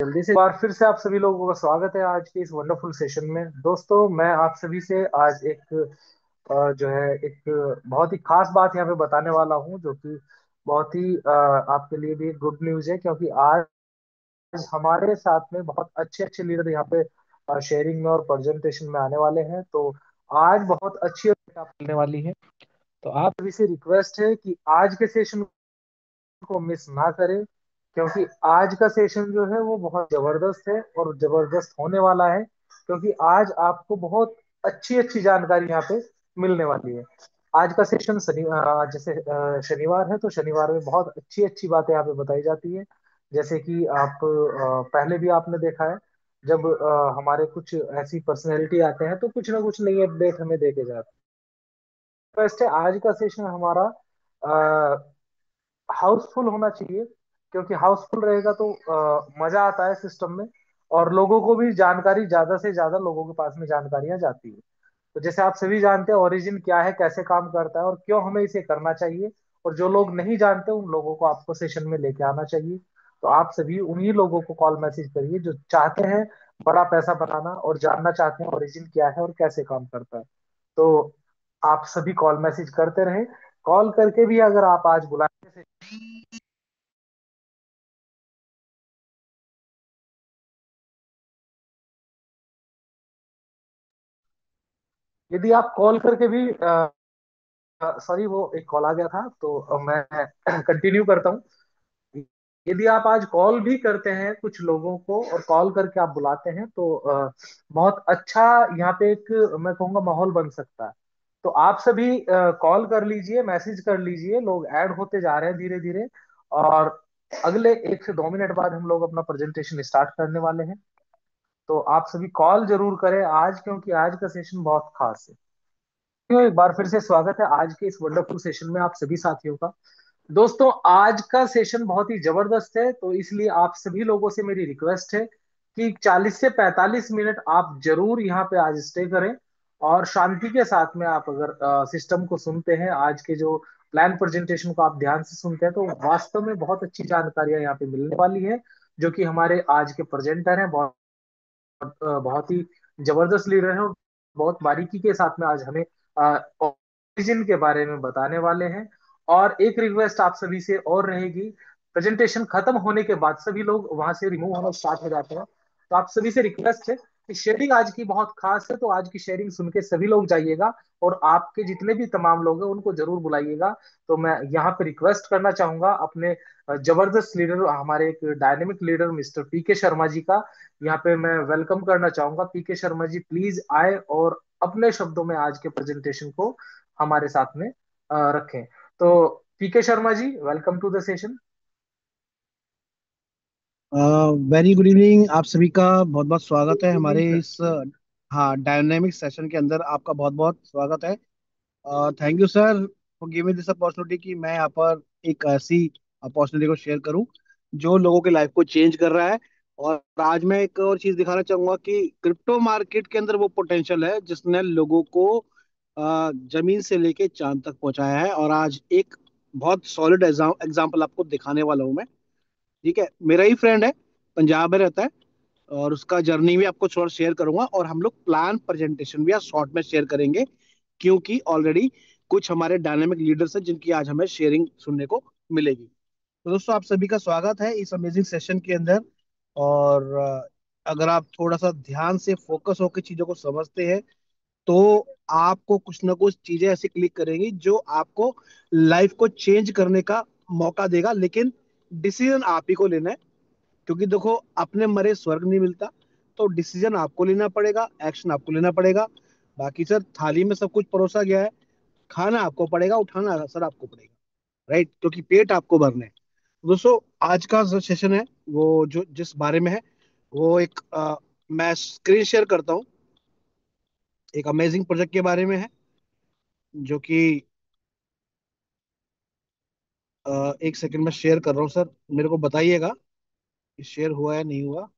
जल्दी से एक बार फिर से आप सभी लोगों का स्वागत है आज के इस वंडरफुल सेशन में। दोस्तों, मैं आप सभी से आज एक जो है एक बहुत ही खास बात यहाँ पे बताने वाला हूँ, जो कि बहुत ही आपके लिए भी एक गुड न्यूज है, क्योंकि आज हमारे साथ में बहुत अच्छे अच्छे लीडर यहाँ पे शेयरिंग में और प्रेजेंटेशन में आने वाले हैं। तो आज बहुत अच्छी आप मिलने वाली है। तो आप सभी से रिक्वेस्ट है कि आज के सेशन को मिस ना करें, क्योंकि आज का सेशन जो है वो बहुत जबरदस्त है और जबरदस्त होने वाला है, क्योंकि आज आपको बहुत अच्छी अच्छी जानकारी यहाँ पे मिलने वाली है। आज का सेशन जैसे शनिवार है, तो शनिवार में बहुत अच्छी अच्छी बातें यहाँ पे बताई जाती है। जैसे कि आप पहले भी आपने देखा है, जब हमारे कुछ ऐसी पर्सनैलिटी आते हैं तो कुछ ना कुछ नई अपडेट हमें देके जाते हैं। वैसे आज का सेशन हमारा हाउसफुल होना चाहिए, क्योंकि हाउसफुल रहेगा तो मजा आता है सिस्टम में, और लोगों को भी जानकारी, ज्यादा से ज्यादा लोगों के पास में जानकारियां जाती है। तो जैसे आप सभी जानते हैं ओरिजिन क्या है, कैसे काम करता है और क्यों हमें इसे करना चाहिए, और जो लोग नहीं जानते उन लोगों को आपको सेशन में लेके आना चाहिए। तो आप सभी उन्हीं लोगों को कॉल मैसेज करिए जो चाहते हैं बड़ा पैसा बनाना और जानना चाहते हैं ओरिजिन क्या है और कैसे काम करता है। तो आप सभी कॉल मैसेज करते रहें। कॉल करके भी अगर आप आज बुलाएंगे, यदि आप कॉल करके भी सॉरी, वो एक कॉल आ गया था तो मैं कंटिन्यू करता हूँ। यदि आप आज कॉल भी करते हैं कुछ लोगों को और कॉल करके आप बुलाते हैं, तो बहुत अच्छा यहाँ पे एक, मैं कहूँगा, माहौल बन सकता है। तो आप सभी कॉल कर लीजिए, मैसेज कर लीजिए, लोग ऐड होते जा रहे हैं धीरे धीरे। और अगले 1 से 2 मिनट बाद हम लोग अपना प्रेजेंटेशन स्टार्ट करने वाले हैं। तो आप सभी कॉल जरूर करें आज, क्योंकि आज का सेशन बहुत खास है। एक बार फिर से स्वागत है आज के इस वंडरफुल सेशन में आप सभी साथियों का। दोस्तों, आज का सेशन बहुत ही जबरदस्त है, तो इसलिए आप सभी लोगों से मेरी रिक्वेस्ट है कि 40 से 45 मिनट आप जरूर यहाँ पे आज स्टे करें, और शांति के साथ में आप अगर सिस्टम को सुनते हैं, आज के जो प्लान प्रेजेंटेशन को आप ध्यान से सुनते हैं, तो वास्तव में बहुत अच्छी जानकारियां यहाँ पे मिलने वाली है, जो कि हमारे आज के प्रेजेंटर हैं, बहुत ही जबरदस्त लीडर हैं, और बहुत बारीकी के साथ में आज हमें ओरिजिन के बारे में बताने वाले हैं। और एक रिक्वेस्ट आप सभी से और रहेगी, प्रेजेंटेशन खत्म होने के बाद सभी लोग वहां से रिमूव होना स्टार्ट हो जाते हैं। तो आप सभी से रिक्वेस्ट है कि शेयरिंग आज की बहुत खास है, तो आज की शेयरिंग सुन के सभी लोग जाइएगा, और आपके जितने भी तमाम लोग हैं उनको जरूर बुलाइएगा। तो मैं यहाँ पे रिक्वेस्ट करना चाहूंगा अपने जबरदस्त लीडर, हमारे एक डायनेमिक लीडर मिस्टर पीके शर्मा जी का यहाँ पे मैं वेलकम करना चाहूंगा। पीके शर्मा जी प्लीज आए और अपने शब्दों में आज के प्रेजेंटेशन को हमारे साथ में रखें। तो PK Sharma ji, welcome to the session. Very good evening. आप सभी का बहुत बहुत स्वागत है गुड हमारे इवनिंग सर। इस हाँ, डायनामिक सेशन के अंदर आपका बहुत बहुत स्वागत है। Thank you sir for giving this opportunity कि मैं यहाँ पर एक ऐसी अपॉर्चुनिटी को शेयर करूं जो लोगों की लाइफ को चेंज कर रहा है। और आज मैं एक और चीज दिखाना चाहूंगा कि क्रिप्टो मार्केट के अंदर वो पोटेंशियल है जिसने लोगों को जमीन से लेके चांद तक पहुंचाया है। और आज एक बहुत सॉलिड एग्जाम्पल आपको दिखाने वाला हूं मैं। ठीक है, मेरा ही फ्रेंड है, पंजाब में रहता है, और उसका जर्नी भी आपको थोड़ा शेयर करूंगा, और हम लोग प्लान प्रेजेंटेशन भी आज शॉर्ट में शेयर करेंगे, क्योंकि ऑलरेडी कुछ हमारे डायनामिक लीडर्स हैं जिनकी आज हमें शेयरिंग सुनने को मिलेगी। तो दोस्तों, आप सभी का स्वागत है इस अमेजिंग सेशन के अंदर। और अगर आप थोड़ा सा ध्यान से फोकस होकर चीजों को समझते हैं तो आपको कुछ ना कुछ चीजें ऐसी क्लिक करेंगी जो आपको लाइफ को चेंज करने का मौका देगा। लेकिन डिसीजन आप ही को लेना है, क्योंकि देखो, अपने मरे स्वर्ग नहीं मिलता। तो डिसीजन आपको लेना पड़ेगा, एक्शन आपको लेना पड़ेगा। बाकी सर, थाली में सब कुछ परोसा गया है, खाना आपको पड़ेगा, उठाना सर आपको पड़ेगा। राइट, क्योंकि पेट आपको भरना है। दोस्तों, आज का जो सेशन है वो जो जिस बारे में है वो एक मैं स्क्रीन शेयर करता हूँ, एक अमेजिंग प्रोजेक्ट के बारे में है, जो कि एक सेकंड में शेयर कर रहा हूँ सर। मेरे को बताइएगा कि शेयर हुआ है नहीं हुआ।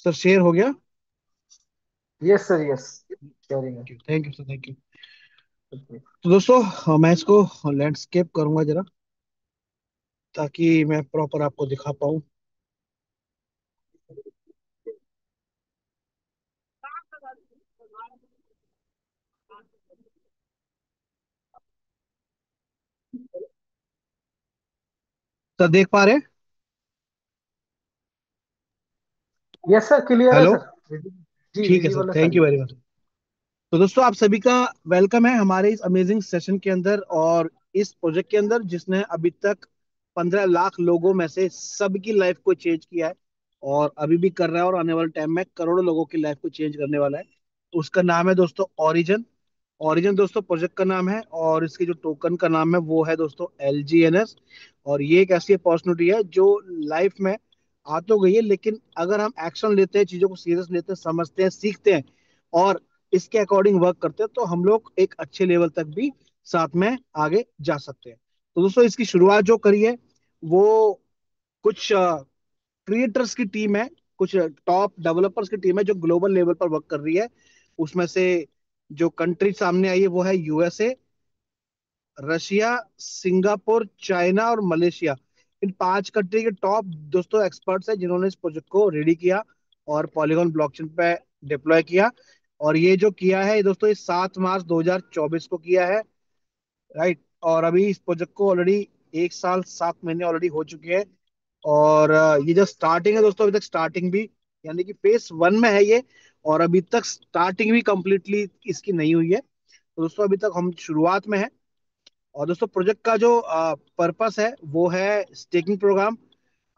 सर, शेयर हो गया। Yes sir, yes. शेयरिंग है। Thank you sir, thank you. Okay. तो दोस्तों मैं इसको लैंडस्केप करूंगा जरा, ताकि मैं प्रॉपर आपको दिखा पाऊँ। तो देख पा रहे हैं? यस सर, क्लियर है हेलो। सर। जी, ठीक है सर, विजिबल है thank sir. You very much. तो दोस्तों आप सभी का वेलकम है हमारे इस अमेजिंग सेशन के अंदर, और इस प्रोजेक्ट के अंदर जिसने अभी तक 15 लाख लोगों में से सबकी लाइफ को चेंज किया है, और अभी भी कर रहा है, और आने वाले टाइम में करोड़ों लोगों की लाइफ को चेंज करने वाला है। उसका नाम है दोस्तों ओरिजन। ओरिजिन दोस्तों प्रोजेक्ट का नाम है, और इसके जो टोकन का नाम है वो है दोस्तों LGNS। और ये एक ऐसी अपॉर्चुनिटी है जो लाइफ में आ तो गई है, लेकिन अगर हम एक्शन लेते हैं, चीजों को सीरियस लेते हैं, समझते हैं, सीखते हैं, और इसके अकॉर्डिंग वर्क करते हैं, तो हम लोग एक अच्छे लेवल तक भी साथ में आगे जा सकते हैं। तो दोस्तों इसकी शुरुआत जो करी है वो कुछ क्रिएटर्स की टीम है, कुछ टॉप डेवलपर्स की टीम है जो ग्लोबल लेवल पर वर्क कर रही है। उसमें से जो कंट्री सामने आई है वो है USA, रशिया, सिंगापुर, चाइना और मलेशिया। इन 5 कंट्री के टॉप दोस्तों एक्सपर्ट्स हैं जिन्होंने इस प्रोजेक्ट को रेडी किया और पॉलीगॉन ब्लॉकचेन पे डिप्लॉय किया। और ये जो किया है दोस्तों, ये 7 मार्च 2024 को किया है। राइट। और अभी इस प्रोजेक्ट को ऑलरेडी 1 साल 7 महीने ऑलरेडी हो चुके हैं। और ये जो स्टार्टिंग है दोस्तों, अभी तक स्टार्टिंग भी, यानी कि फेस 1 में है ये, और अभी तक स्टार्टिंग भी कंप्लीटली इसकी नहीं हुई है। तो दोस्तों अभी तक हम शुरुआत में है। और दोस्तों प्रोजेक्ट का जो पर्पस है वो है स्टेकिंग प्रोग्राम।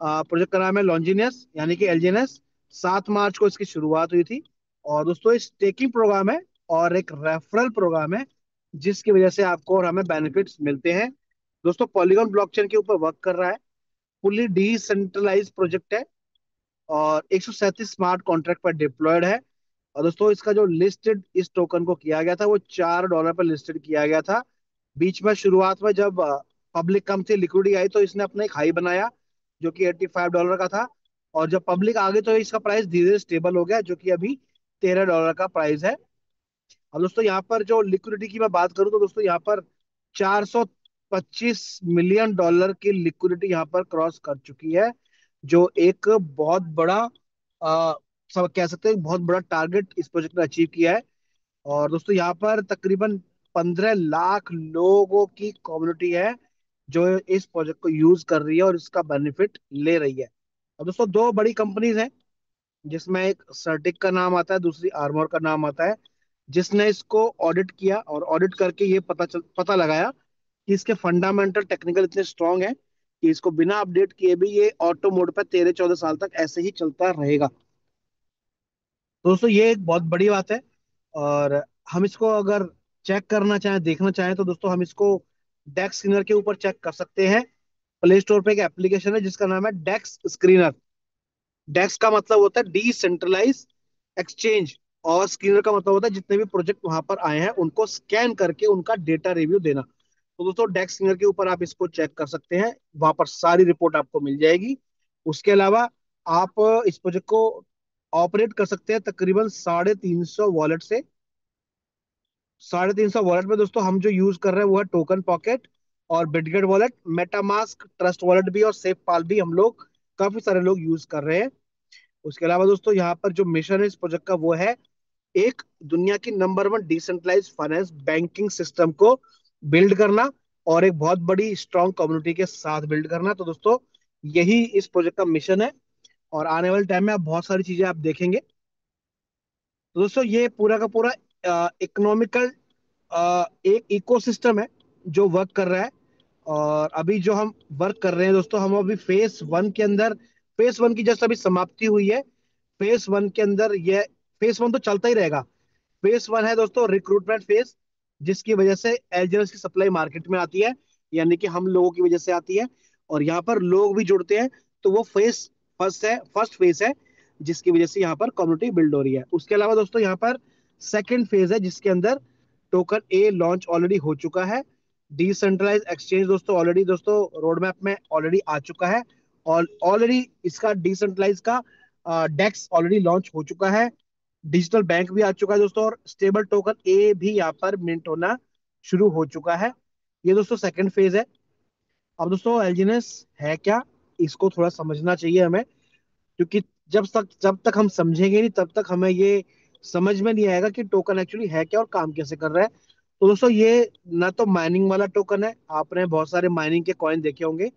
प्रोजेक्ट का नाम है लॉन्जिनियस, यानी कि LGNS। 7 मार्च को इसकी शुरुआत हुई थी। और दोस्तों ये स्टेकिंग प्रोग्राम है और एक रेफरल प्रोग्राम है, जिसकी वजह से आपको और हमें बेनिफिट्स मिलते हैं। दोस्तों पॉलीगॉन ब्लॉकचेन के ऊपर वर्क कर रहा है। फुल्ली डिसेंट्रलाइज प्रोजेक्ट है, और 137 स्मार्ट कॉन्ट्रैक्ट पर डिप्लॉयड है। और दोस्तों इसका जो लिस्टेड इस टोकन को किया गया था वो $4 पर लिस्टेड किया गया था। बीच में शुरुआत में जब पब्लिक कम से लिक्विडिटी आई तो इसने अपना एक हाई बनाया जो कि $85 का था। और जब पब्लिक आ गई तो इसका प्राइस धीरे धीरे स्टेबल हो गया, जो कि अभी $13 का प्राइस है। और दोस्तों यहाँ पर जो लिक्विडिटी की मैं बात करूं तो दोस्तों यहाँ पर $425 मिलियन की लिक्विडिटी यहाँ पर क्रॉस कर चुकी है, जो एक बहुत बड़ा सब कह सकते हैं बहुत बड़ा टारगेट इस प्रोजेक्ट ने अचीव किया है। और दोस्तों यहाँ पर तकरीबन 15 लाख लोगों की कम्युनिटी है जो इस प्रोजेक्ट को यूज कर रही है और इसका बेनिफिट ले रही है। और दोस्तों दो बड़ी कंपनीज हैं, जिसमें एक सर्टिक का नाम आता है, दूसरी आर्मोर का नाम आता है, जिसने इसको ऑडिट किया और ऑडिट करके ये पता लगाया कि इसके फंडामेंटल टेक्निकल इतने स्ट्रांग है कि इसको बिना अपडेट किए भी ये ऑटो मोड पर 13-14 साल तक ऐसे ही चलता रहेगा। दोस्तों ये एक बहुत बड़ी बात है। और हम इसको अगर चेक करना चाहें, देखना चाहें, तो दोस्तों हम इसको डेक्स स्क्रीनर के ऊपर चेक कर सकते हैं। प्ले स्टोर पे एक एप्लीकेशन है जिसका नाम है डेक्स स्क्रीनर। डेक्स का मतलब होता है डिसेंट्रलाइज एक्सचेंज, और स्क्रीनर का मतलब होता है जितने भी प्रोजेक्ट वहां पर आए हैं उनको स्कैन करके उनका डेटा रिव्यू देना। तो दोस्तों डेक्स स्क्रीनर के ऊपर आप इसको चेक कर सकते हैं, वहां पर सारी रिपोर्ट आपको मिल जाएगी। उसके अलावा आप इस प्रोजेक्ट को ऑपरेट कर सकते हैं तकरीबन 350 वॉलेट से। 350 वॉलेट में दोस्तों हम जो यूज कर रहे हैं वो है टोकन पॉकेट और Bitget wallet, MetaMask, trust wallet भी और सेफ पाल भी हम लोग काफी सारे लोग यूज कर रहे हैं। उसके अलावा दोस्तों यहाँ पर जो मिशन है इस प्रोजेक्ट का वो है एक दुनिया की number 1 decentralize finance banking system को बिल्ड करना, और एक बहुत बड़ी स्ट्रांग कम्युनिटी के साथ बिल्ड करना। तो दोस्तों यही इस प्रोजेक्ट का मिशन है, और आने वाले टाइम में आप बहुत सारी चीजें आप देखेंगे। तो दोस्तों ये पूरा का पूरा इकोनॉमिकल एक इकोसिस्टम है जो वर्क कर रहा है। और अभी जो हम वर्क कर रहे हैं दोस्तों, हम अभी फेस 1 के अंदर, फेस 1 की जस्ट अभी समाप्ति हुई है। फेस 1 के अंदर ये फेस 1 तो चलता ही रहेगा। फेस 1 है दोस्तों रिक्रूटमेंट फेज, जिसकी वजह से एलजीएस की सप्लाई मार्केट में आती है, यानी कि हम लोगों की वजह से आती है, और यहाँ पर लोग भी जुड़ते हैं। तो वो फेस फर्स्ट है, फर्स्ट फेज है, जिसकी वजह से यहाँ पर कम्युनिटी बिल्ड हो रही है। उसके अलावा दोस्तों यहाँ पर सेकंड फेज है, जिसके अंदर टोकन ए लॉन्च ऑलरेडी हो चुका है। डिसेंट्रलाइज एक्सचेंज दोस्तों ऑलरेडी दोस्तों रोड मैप में ऑलरेडी आ चुका है, और ऑलरेडी इसका डिसेंट्रलाइज का डेक्स ऑलरेडी लॉन्च हो चुका है। डिजिटल बैंक भी आ चुका है दोस्तों, और स्टेबल टोकन ए भी यहाँ पर मिंट होना शुरू हो चुका है। ये दोस्तों सेकंड फेज है। अब दोस्तों एलजीएनएस है क्या, इसको थोड़ा समझना चाहिए हमें, क्योंकि जब तक हम समझेंगे नहीं तब तक हमें ये समझ में नहीं आएगा कि टोकन एक्चुअली है क्या और काम कैसे कर रहा है। तो दोस्तों ये ना तो माइनिंग वाला टोकन है, आपने बहुत सारे माइनिंग के कॉइन देखे होंगे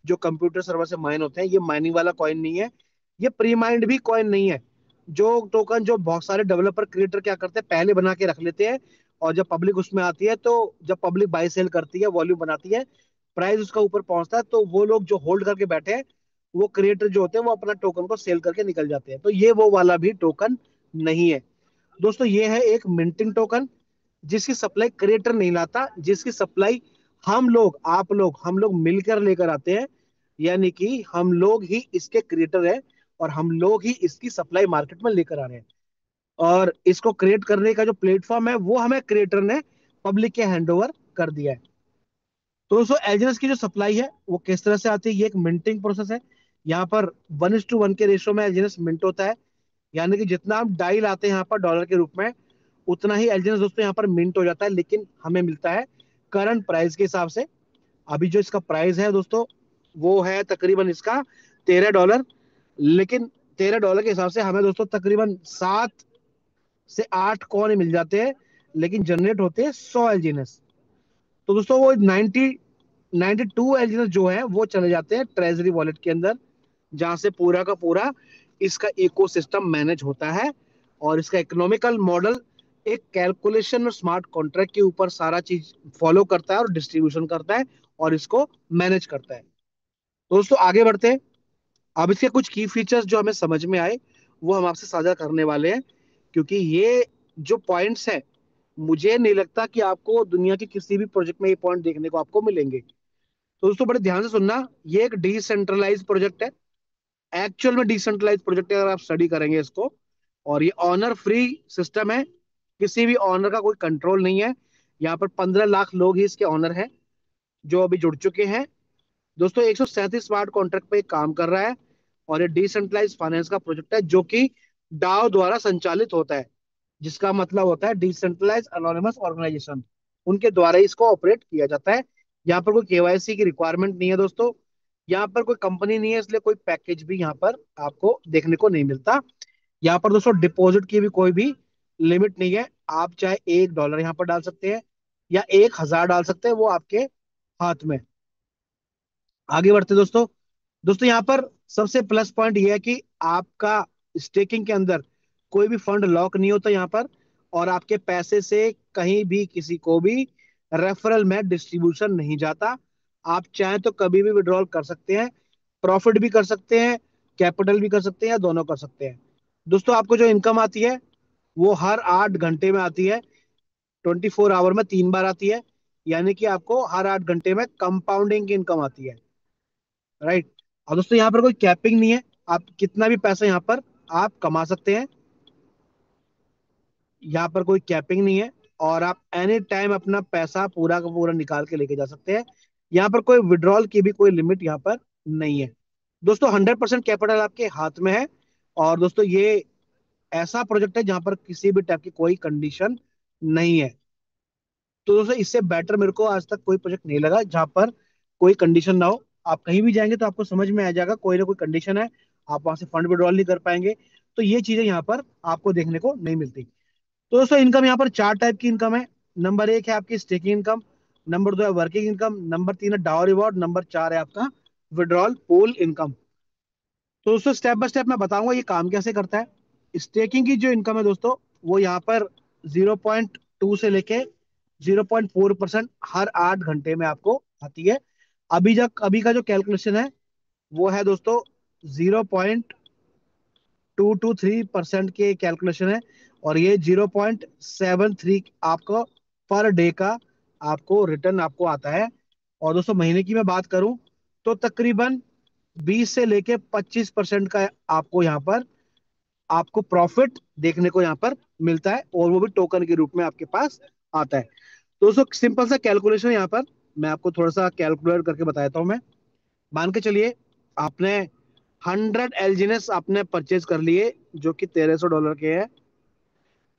जो कंप्यूटर सर्वर से माइन होते हैं, ये माइनिंग वाला कॉइन नहीं है। ये प्री माइंड भी कॉइन नहीं है। जो टोकन जो बहुत सारे डेवलपर क्रिएटर क्या करते हैं, पहले बना के रख लेते हैं, और जब पब्लिक उसमें आती है, तो जब पब्लिक बाई सेल करती है, वॉल्यूम बनाती है, प्राइस उसका ऊपर पहुंचता है, तो वो लोग जो होल्ड करके बैठे हैं, वो क्रिएटर जो होते हैं वो अपना टोकन को सेल करके निकल जाते हैं। तो ये वो वाला भी टोकन नहीं है दोस्तों। ये है एक मिंटिंग टोकन, जिसकी सप्लाई क्रिएटर नहीं लाता, जिसकी सप्लाई हम लोग, आप लोग, हम लोग मिलकर लेकर आते हैं। यानी कि हम लोग ही इसके क्रिएटर हैं, और हम लोग ही इसकी सप्लाई मार्केट में लेकर आ रहे हैं। और इसको क्रिएट करने का जो प्लेटफॉर्म है वो हमें क्रिएटर ने पब्लिक के हैंडओवर कर दिया है। तो दोस्तों एलजीएनएस की जो सप्लाई है वो किस तरह से आती है, ये एक मिंटिंग प्रोसेस है। यहाँ पर 1:1 के रेशियो में एलजीएनएस मिंट होता है। यानी कि जितना हम डाई लाते हैं यहाँ पर डॉलर के रूप में, उतना ही एलजीएनएस दोस्तों यहाँ पर मिंट हो जाता है, लेकिन हमें मिलता है करंट प्राइस के हिसाब से। अभी जो इसका प्राइस है दोस्तों, वो है तकरीबन इसका $13। लेकिन $13 के हिसाब से हमें दोस्तों तकरीबन 7 से 8 कॉइन मिल जाते हैं, लेकिन जनरेट होते हैं 100 एलजीएनएस। तो दोस्तों वो 92 एलजीएनएस जो है वो चले जाते हैं ट्रेजरी वॉलेट के अंदर, जहां से पूरा का पूरा इसका इकोसिस्टम मैनेज होता है। और इसका इकोनॉमिकल मॉडल एक कैलकुलेशन और स्मार्ट कॉन्ट्रैक्ट के ऊपर सारा चीज फॉलो करता है और डिस्ट्रीब्यूशन करता है और इसको मैनेज करता है। तो दोस्तों आगे बढ़ते हैं। अब इसके कुछ की फीचर्स जो हमें समझ में आए वो हम आपसे साझा करने वाले हैं, क्योंकि ये जो पॉइंट्स हैं, मुझे नहीं लगता कि आपको दुनिया के किसी भी प्रोजेक्ट में ये पॉइंट देखने को आपको मिलेंगे। तो दोस्तों बड़े ध्यान से सुनना, ये एक डिसेंट्रलाइज प्रोजेक्ट है। एक्चुअल में डिसेंट्रलाइज प्रोजेक्ट है अगर आप स्टडी करेंगे इसको। और ये ऑनर फ्री सिस्टम है, किसी भी ऑनर का कोई कंट्रोल नहीं है। यहाँ पर 15 लाख लोग ही इसके ऑनर हैं जो अभी जुड़ चुके हैं। दोस्तों 137 स्मार्ट कॉन्ट्रैक्ट पे काम कर रहा है। और ये डिसेंट्रलाइज फाइनेंस का प्रोजेक्ट है जो कि डाओ द्वारा संचालित होता है, जिसका मतलब होता है डिसेंट्रलाइज अनोनिमस ऑर्गेनाइजेशन। उनके द्वारा ही इसको ऑपरेट किया जाता है। यहाँ पर कोई केवाईसी की रिक्वायरमेंट नहीं है दोस्तों। यहाँ पर कोई कंपनी नहीं है, इसलिए कोई पैकेज भी यहाँ पर आपको देखने को नहीं मिलता। यहाँ पर दोस्तों डिपॉजिट की भी कोई भी लिमिट नहीं है। आप चाहे $1 यहाँ पर डाल सकते हैं या 1,000 डाल सकते हैं, वो आपके हाथ में। आगे बढ़ते दोस्तों। दोस्तों यहाँ पर सबसे प्लस पॉइंट ये है कि आपका स्टेकिंग के अंदर कोई भी फंड लॉक नहीं होता यहाँ पर, और आपके पैसे से कहीं भी किसी को भी रेफरल में डिस्ट्रीब्यूशन नहीं जाता। आप चाहें तो कभी भी विड्रॉल कर सकते हैं, प्रॉफिट भी कर सकते हैं, कैपिटल भी कर सकते हैं, या दोनों कर सकते हैं। दोस्तों आपको जो इनकम आती है वो हर 8 घंटे में आती है, 24 आवर में 3 बार आती है। यानी कि आपको हर 8 घंटे में कंपाउंडिंग की इनकम आती है। राइट। और दोस्तों यहाँ पर कोई कैपिंग नहीं है, आप कितना भी पैसा यहाँ पर आप कमा सकते हैं। यहाँ पर कोई कैपिंग नहीं है, और आप एनी टाइम अपना पैसा पूरा का पूरा निकाल के लेके जा सकते हैं। यहाँ पर कोई विड्रॉल की भी कोई लिमिट यहाँ पर नहीं है। दोस्तों 100% कैपिटल आपके हाथ में है। और दोस्तों ये ऐसा प्रोजेक्ट है जहां पर किसी भी टाइप की कोई कंडीशन नहीं है। तो दोस्तों इससे बेटर मेरे को आज तक कोई प्रोजेक्ट नहीं लगा जहां पर कोई कंडीशन ना हो। आप कहीं भी जाएंगे तो आपको समझ में आ जाएगा कोई ना कोई कंडीशन है, आप वहां से फंड विड्रॉल नहीं कर पाएंगे। तो ये चीजें यहाँ पर आपको देखने को नहीं मिलती। तो दोस्तों इनकम यहाँ पर 4 टाइप की इनकम है। नंबर 1 है आपकी स्टेकिंग इनकम, नंबर 2 है वर्किंग इनकम, नंबर 3 है डाउ रिवॉर्ड, नंबर 4 है आपका विड्रॉल पूल इनकम। तो दोस्तों स्टेप बाय स्टेप मैं बताऊंगा ये काम कैसे करता है। स्टेकिंग की जो इनकम है दोस्तों, वो यहाँ पर 0.2 से लेके 0.4% हर 8 घंटे में आपको आती है। अभी का जो कैलकुलेशन है वो है दोस्तों 0.223% के कैलकुलेशन है। और ये 0.73 आपको पर डे का आपको रिटर्न आपको आता है। और दोस्तों महीने की मैं बात करूं तो तकरीबन 20 से लेके 25% का आपको यहाँ पर आपको प्रॉफिट देखने को यहाँ पर मिलता है, और वो भी टोकन के रूप में आपके पास आता है। तो दोस्तों सिंपल सा कैलकुलेशन यहाँ पर मैं आपको थोड़ा सा कैलकुलेट करके बताता हूँ मैं। मान के चलिए आपने 100 एलजीनेस आपने परचेज कर लिए जो कि $1300 के हैं।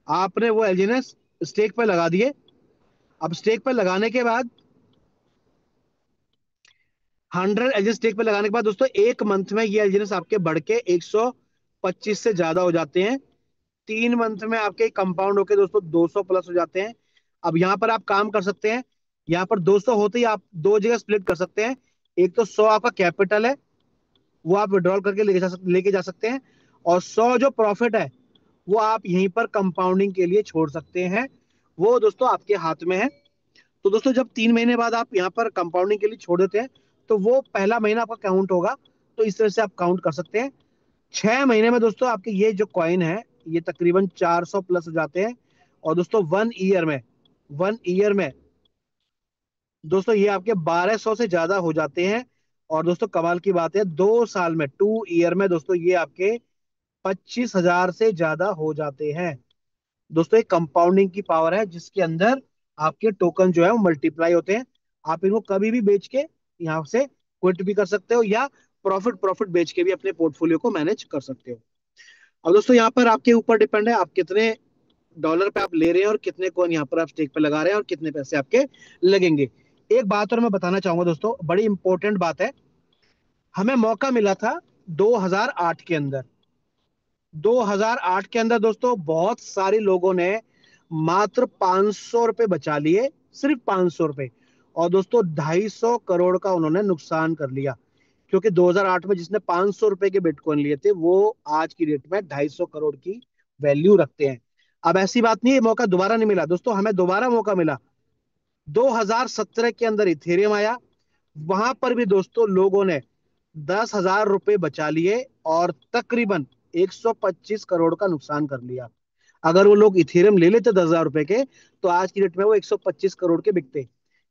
आपने वो एलजीनेस स्टेक पे लगा दिए, अब स्टेक पे लगाने के बाद 100 एलजीएस स्टेक पे लगाने के बाद दोस्तों एक मंथ में ये एलजीएस आपके बढ़ के 125 से ज्यादा हो जाते हैं। 3 मंथ में आपके कंपाउंड होके दोस्तों 200 प्लस हो जाते हैं। अब यहाँ पर आप काम कर सकते हैं, यहाँ पर 200 होते ही आप दो जगह स्प्लिट कर सकते हैं। एक तो 100 आपका कैपिटल है, वो आप विड्रॉल करके लेके जा सकते हैं। और 100 जो प्रॉफिट है वो आप यहीं पर कंपाउंडिंग के लिए छोड़ सकते हैं। वो दोस्तों आपके हाथ में है। तो दोस्तों जब 3 महीने बाद आप यहाँ पर कंपाउंडिंग के लिए छोड़ देते हैं तो वो पहला महीना आपका काउंट होगा। तो इस तरह से आप काउंट कर सकते हैं। 6 महीने में दोस्तों आपके ये जो कॉइन है ये तकरीबन 400 प्लस हो जाते हैं। और दोस्तों 1 ईयर में दोस्तों ये आपके 1200 से ज्यादा हो जाते हैं। और दोस्तों कमाल की बात है, 2 साल में 2 ईयर में दोस्तों ये आपके 25,000 से ज्यादा हो जाते हैं। दोस्तों एक कंपाउंडिंग की पावर है जिसके अंदर आपके टोकन जो है वो मल्टीप्लाई होते हैं। आप इनको कभी भी बेच के यहाँ से क्विट भी कर सकते हो, या प्रॉफिट प्रॉफिट बेच के भी अपने पोर्टफोलियो को मैनेज कर सकते हो। अब दोस्तों यहाँ पर आपके ऊपर डिपेंड है आप कितने डॉलर पे आप ले रहे हैं और कितने कॉइन यहाँ पर आप स्टेक पे लगा रहे हैं और कितने पैसे आपके लगेंगे। एक बात और मैं बताना चाहूंगा दोस्तों, बड़ी इंपॉर्टेंट बात है। हमें मौका मिला था 2008 के अंदर। 2008 के अंदर दोस्तों बहुत सारे लोगों ने मात्र 500 रुपए बचा लिए, सिर्फ 500 रुपए। और दोस्तों 250 करोड़ का उन्होंने नुकसान कर लिया। क्योंकि 2008 में जिसने 500 रुपए के बिटकॉइन लिए थे वो आज की डेट में 250 करोड़ की वैल्यू रखते हैं। अब ऐसी बात नहीं है मौका दोबारा नहीं मिला दोस्तों, हमें दोबारा मौका मिला। 2017 के अंदर इथेरियम आया, वहां पर भी दोस्तों लोगों ने 10,000 रुपए बचा लिए और तकरीबन 125 करोड़ का नुकसान कर लिया। अगर वो लोग इथेरियम ले लेते 10,000 रुपए के तो आज की डेट में वो 125 करोड़ के बिकते।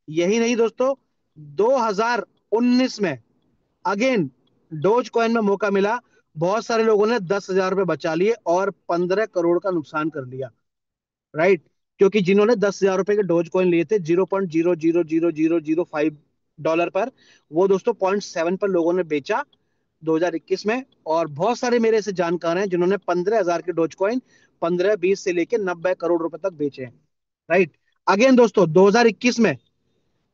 यही नहीं दोस्तों, 2019 में अगेन डोज कॉइन में मौका मिला। बहुत सारे लोगों ने 10,000 रुपए बचा लिए और 15 करोड़ का नुकसान कर लिया। राइट, क्योंकि जिन्होंने 10,000 रुपए के डोज कॉइन लिए थे 0.0000005 डॉलर पर, वो दोस्तों 0.7 पर लोगों ने बेचा 2021 में। और बहुत सारे मेरे ऐसे जानकार हैं जिन्होंने 15,000 के डोज कॉइन 15-20 से लेके 90 करोड़ रुपए तक बेचे हैं। राइट, अगेन दोस्तों 2021 में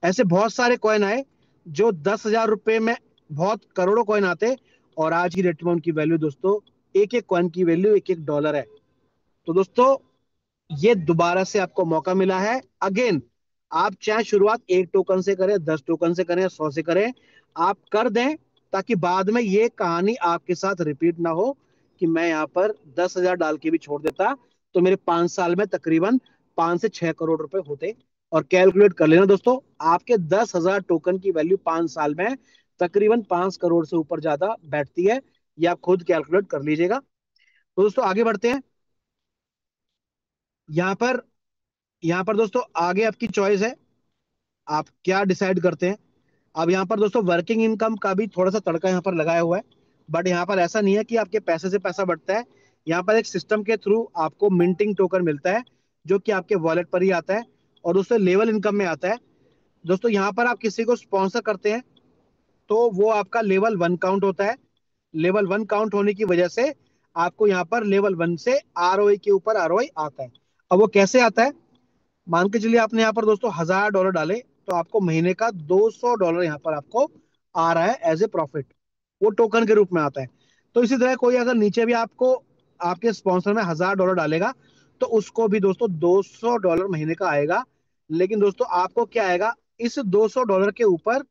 ऐसे बहुत सारे कॉइन आए जो 10,000 रुपए में बहुत करोड़ों कॉइन आते। और आज की डेट में उनकी वैल्यू दोस्तों एक एक कॉइन की वैल्यू एक एक डॉलर है। तो दोस्तों ये दोबारा से आपको मौका मिला है अगेन। आप चाहे शुरुआत 1 टोकन से करें, 10 टोकन से करें, 100 से करें, आप कर दें, ताकि बाद में ये कहानी आपके साथ रिपीट ना हो कि मैं यहाँ पर 10,000 डाल के भी छोड़ देता तो मेरे 5 साल में तकरीबन 5 से 6 करोड़ रुपए होते। और कैलकुलेट कर लेना दोस्तों, आपके 10,000 टोकन की वैल्यू 5 साल में तकरीबन 5 करोड़ से ऊपर ज्यादा बैठती है। ये आप खुद कैलकुलेट कर लीजिएगा। तो दोस्तों आगे बढ़ते हैं। यहाँ पर यहाँ पर दोस्तों आगे आपकी चॉइस है, आप क्या डिसाइड करते हैं। अब यहाँ पर दोस्तों वर्किंग इनकम का भी थोड़ा सा तड़का यहाँ पर लगाया हुआ है। बट यहाँ पर ऐसा नहीं है कि आपके पैसे से पैसा बढ़ता है। यहाँ पर एक सिस्टम के थ्रू आपको मिंटिंग टोकन मिलता है जो कि आपके वॉलेट पर ही आता है और उससे लेवल इनकम में आता है। दोस्तों यहाँ पर आप किसी को स्पॉन्सर करते हैं तो वो आपका लेवल 1 काउंट होता है। लेवल 1 काउंट होने की वजह से आपको यहाँ पर लेवल 1 से आरओई के ऊपर आरओई आता है। अब वो कैसे आता है, मान के चलिए आपने यहाँ पर दोस्तों 1,000 डॉलर डाले तो आपको महीने का 200 डॉलर यहाँ पर आपको आ रहा है एज ए प्रॉफिट। वो टोकन के रूप में आता है। तो इसी तरह कोई अगर नीचे भी आपको आपके स्पॉन्सर में 1,000 डॉलर डालेगा तो उसको भी दोस्तों 200 डॉलर महीने का आएगा। लेकिन दोस्तों आपको क्या आएगा, इस 200 डॉलर के ऊपर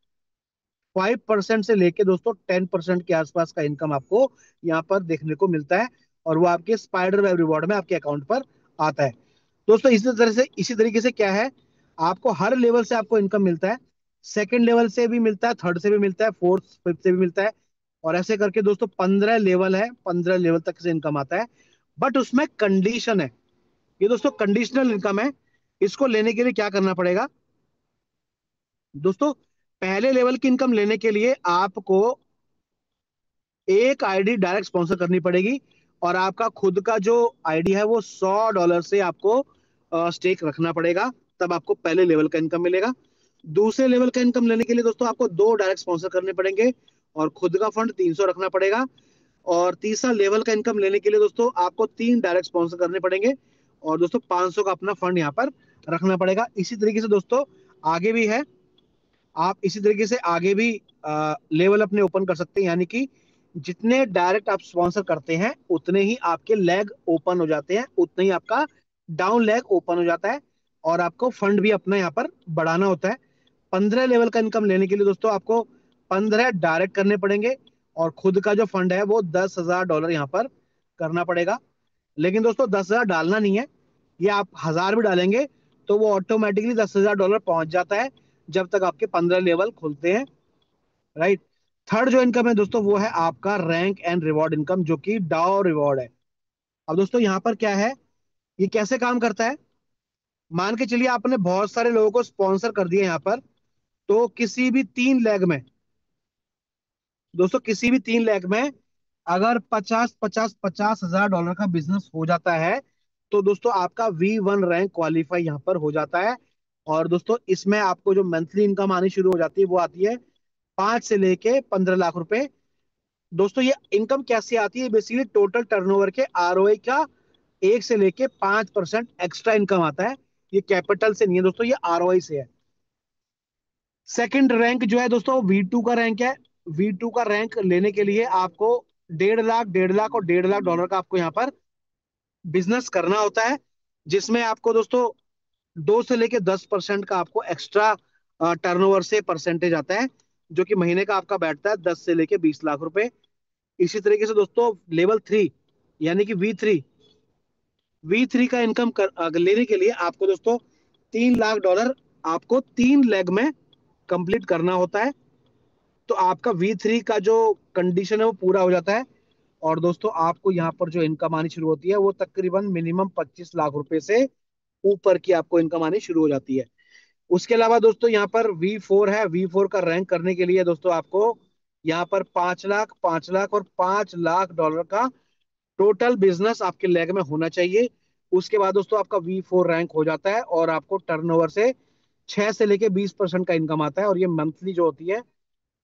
5% से लेके दोस्तों 10% के आसपास का इनकम आपको यहाँ पर देखने को मिलता है। और वो आपके स्पाइडर वेब रिवॉर्ड में आपके अकाउंट पर आता है। दोस्तों इसी तरीके से क्या है, आपको हर लेवल से आपको इनकम मिलता है। सेकंड लेवल से भी मिलता है, थर्ड से भी मिलता है, फोर्थ फिफ्थ से भी मिलता है। और ऐसे करके दोस्तों 15 लेवल है, 15 लेवल तक से इनकम आता है। बट उसमें कंडीशन है, ये दोस्तों कंडीशनल इनकम है। इसको लेने के लिए क्या करना पड़ेगा दोस्तों, पहले लेवल की इनकम लेने के लिए आपको एक आईडी डायरेक्ट स्पॉन्सर करनी पड़ेगी। और आपका खुद का जो आईडी है वो 100 डॉलर से आपको स्टेक रखना पड़ेगा, तब आपको पहले लेवल का इनकम मिलेगा। दूसरे लेवल का इनकम लेने के लिए दोस्तों आपको दो डायरेक्ट स्पॉन्सर करने पड़ेंगे और खुद का फंड 300 रखना पड़ेगा। और तीसरा लेवल का इनकम लेने के लिए दोस्तों आपको 3 डायरेक्ट स्पॉन्सर करने पड़ेंगे और दोस्तों 500 का अपना फंड यहाँ पर रखना पड़ेगा। इसी तरीके से दोस्तों आगे भी है, आप इसी तरीके से आगे भी लेवल अपने ओपन कर सकते हैं, यानी कि जितने डायरेक्ट आप स्पॉन्सर करते हैं उतने ही आपके लेग ओपन हो जाते हैं, उतने ही आपका डाउन लेग ओपन हो जाता है। और आपको फंड भी अपना यहाँ पर बढ़ाना होता है। 15 लेवल का इनकम लेने के लिए दोस्तों आपको 15 डायरेक्ट करने पड़ेंगे, और खुद का जो फंड है वो $10,000 यहाँ पर करना पड़ेगा। लेकिन दोस्तों 10,000 डालना नहीं है, ये आप 1,000 भी डालेंगे तो वो ऑटोमेटिकली $10,000 पहुंच जाता है जब तक आपके 15 लेवल खुलते हैं। राइट। थर्ड जो इनकम है दोस्तों वो है आपका रैंक एंड रिवॉर्ड इनकम, जो कि डाओ रिवॉर्ड है। अब दोस्तों यहाँ पर क्या है, ये कैसे काम करता है। मान के चलिए आपने बहुत सारे लोगों को स्पॉन्सर कर दिया यहाँ पर, तो किसी भी 3 लेग में दोस्तों, किसी भी 3 लेग में अगर 50 50 50 हजार डॉलर का बिजनेस हो जाता है, तो दोस्तों आपका V1 रैंक क्वालिफाई यहाँ पर हो जाता है। और दोस्तों इसमें आपको जो मंथली इनकम आनी शुरू हो जाती है वो आती है 5 से लेके 15 लाख रुपए। दोस्तों ये इनकम कैसे आती है, बेसिकली टोटल टर्नओवर के ROI का 1 से लेके 5% एक्स्ट्रा इनकम आता है। ये कैपिटल से नहीं है दोस्तों, ये ROI से है। सेकंड रैंक जो है दोस्तों V2 का रैंक है। V2 का रैंक लेने के लिए आपको 1.5 लाख, 1.5 लाख और 1.5 लाख डॉलर का आपको यहाँ पर बिजनेस करना होता है, जिसमें आपको दोस्तों 2 से लेके 10% का आपको एक्स्ट्रा टर्नओवर से परसेंटेज आता है, जो कि महीने का आपका बैठता है 10 से लेके 20 लाख रुपए। इसी तरीके से दोस्तों लेवल 3 यानी कि V3 का इनकम लेने के लिए आपको दोस्तों 3 लाख डॉलर आपको 3 लेग में कंप्लीट करना होता है। तो आपका V3 का जो कंडीशन है वो पूरा हो जाता है। और दोस्तों आपको यहाँ पर जो इनकम आनी शुरू होती है वो तकरीबन मिनिमम 25 लाख रुपए से ऊपर की आपको इनकम आनी शुरू हो जाती है। उसके अलावा दोस्तों यहाँ पर V4 है। V4 का रैंक करने के लिए दोस्तों आपको यहाँ पर 5 लाख, 5 लाख और $5 लाख का टोटल बिजनेस आपके लेग में होना चाहिए। उसके बाद दोस्तों आपका V4 रैंक हो जाता है और आपको टर्नओवर से 6 से लेके 20% का इनकम आता है, और ये मंथली जो होती है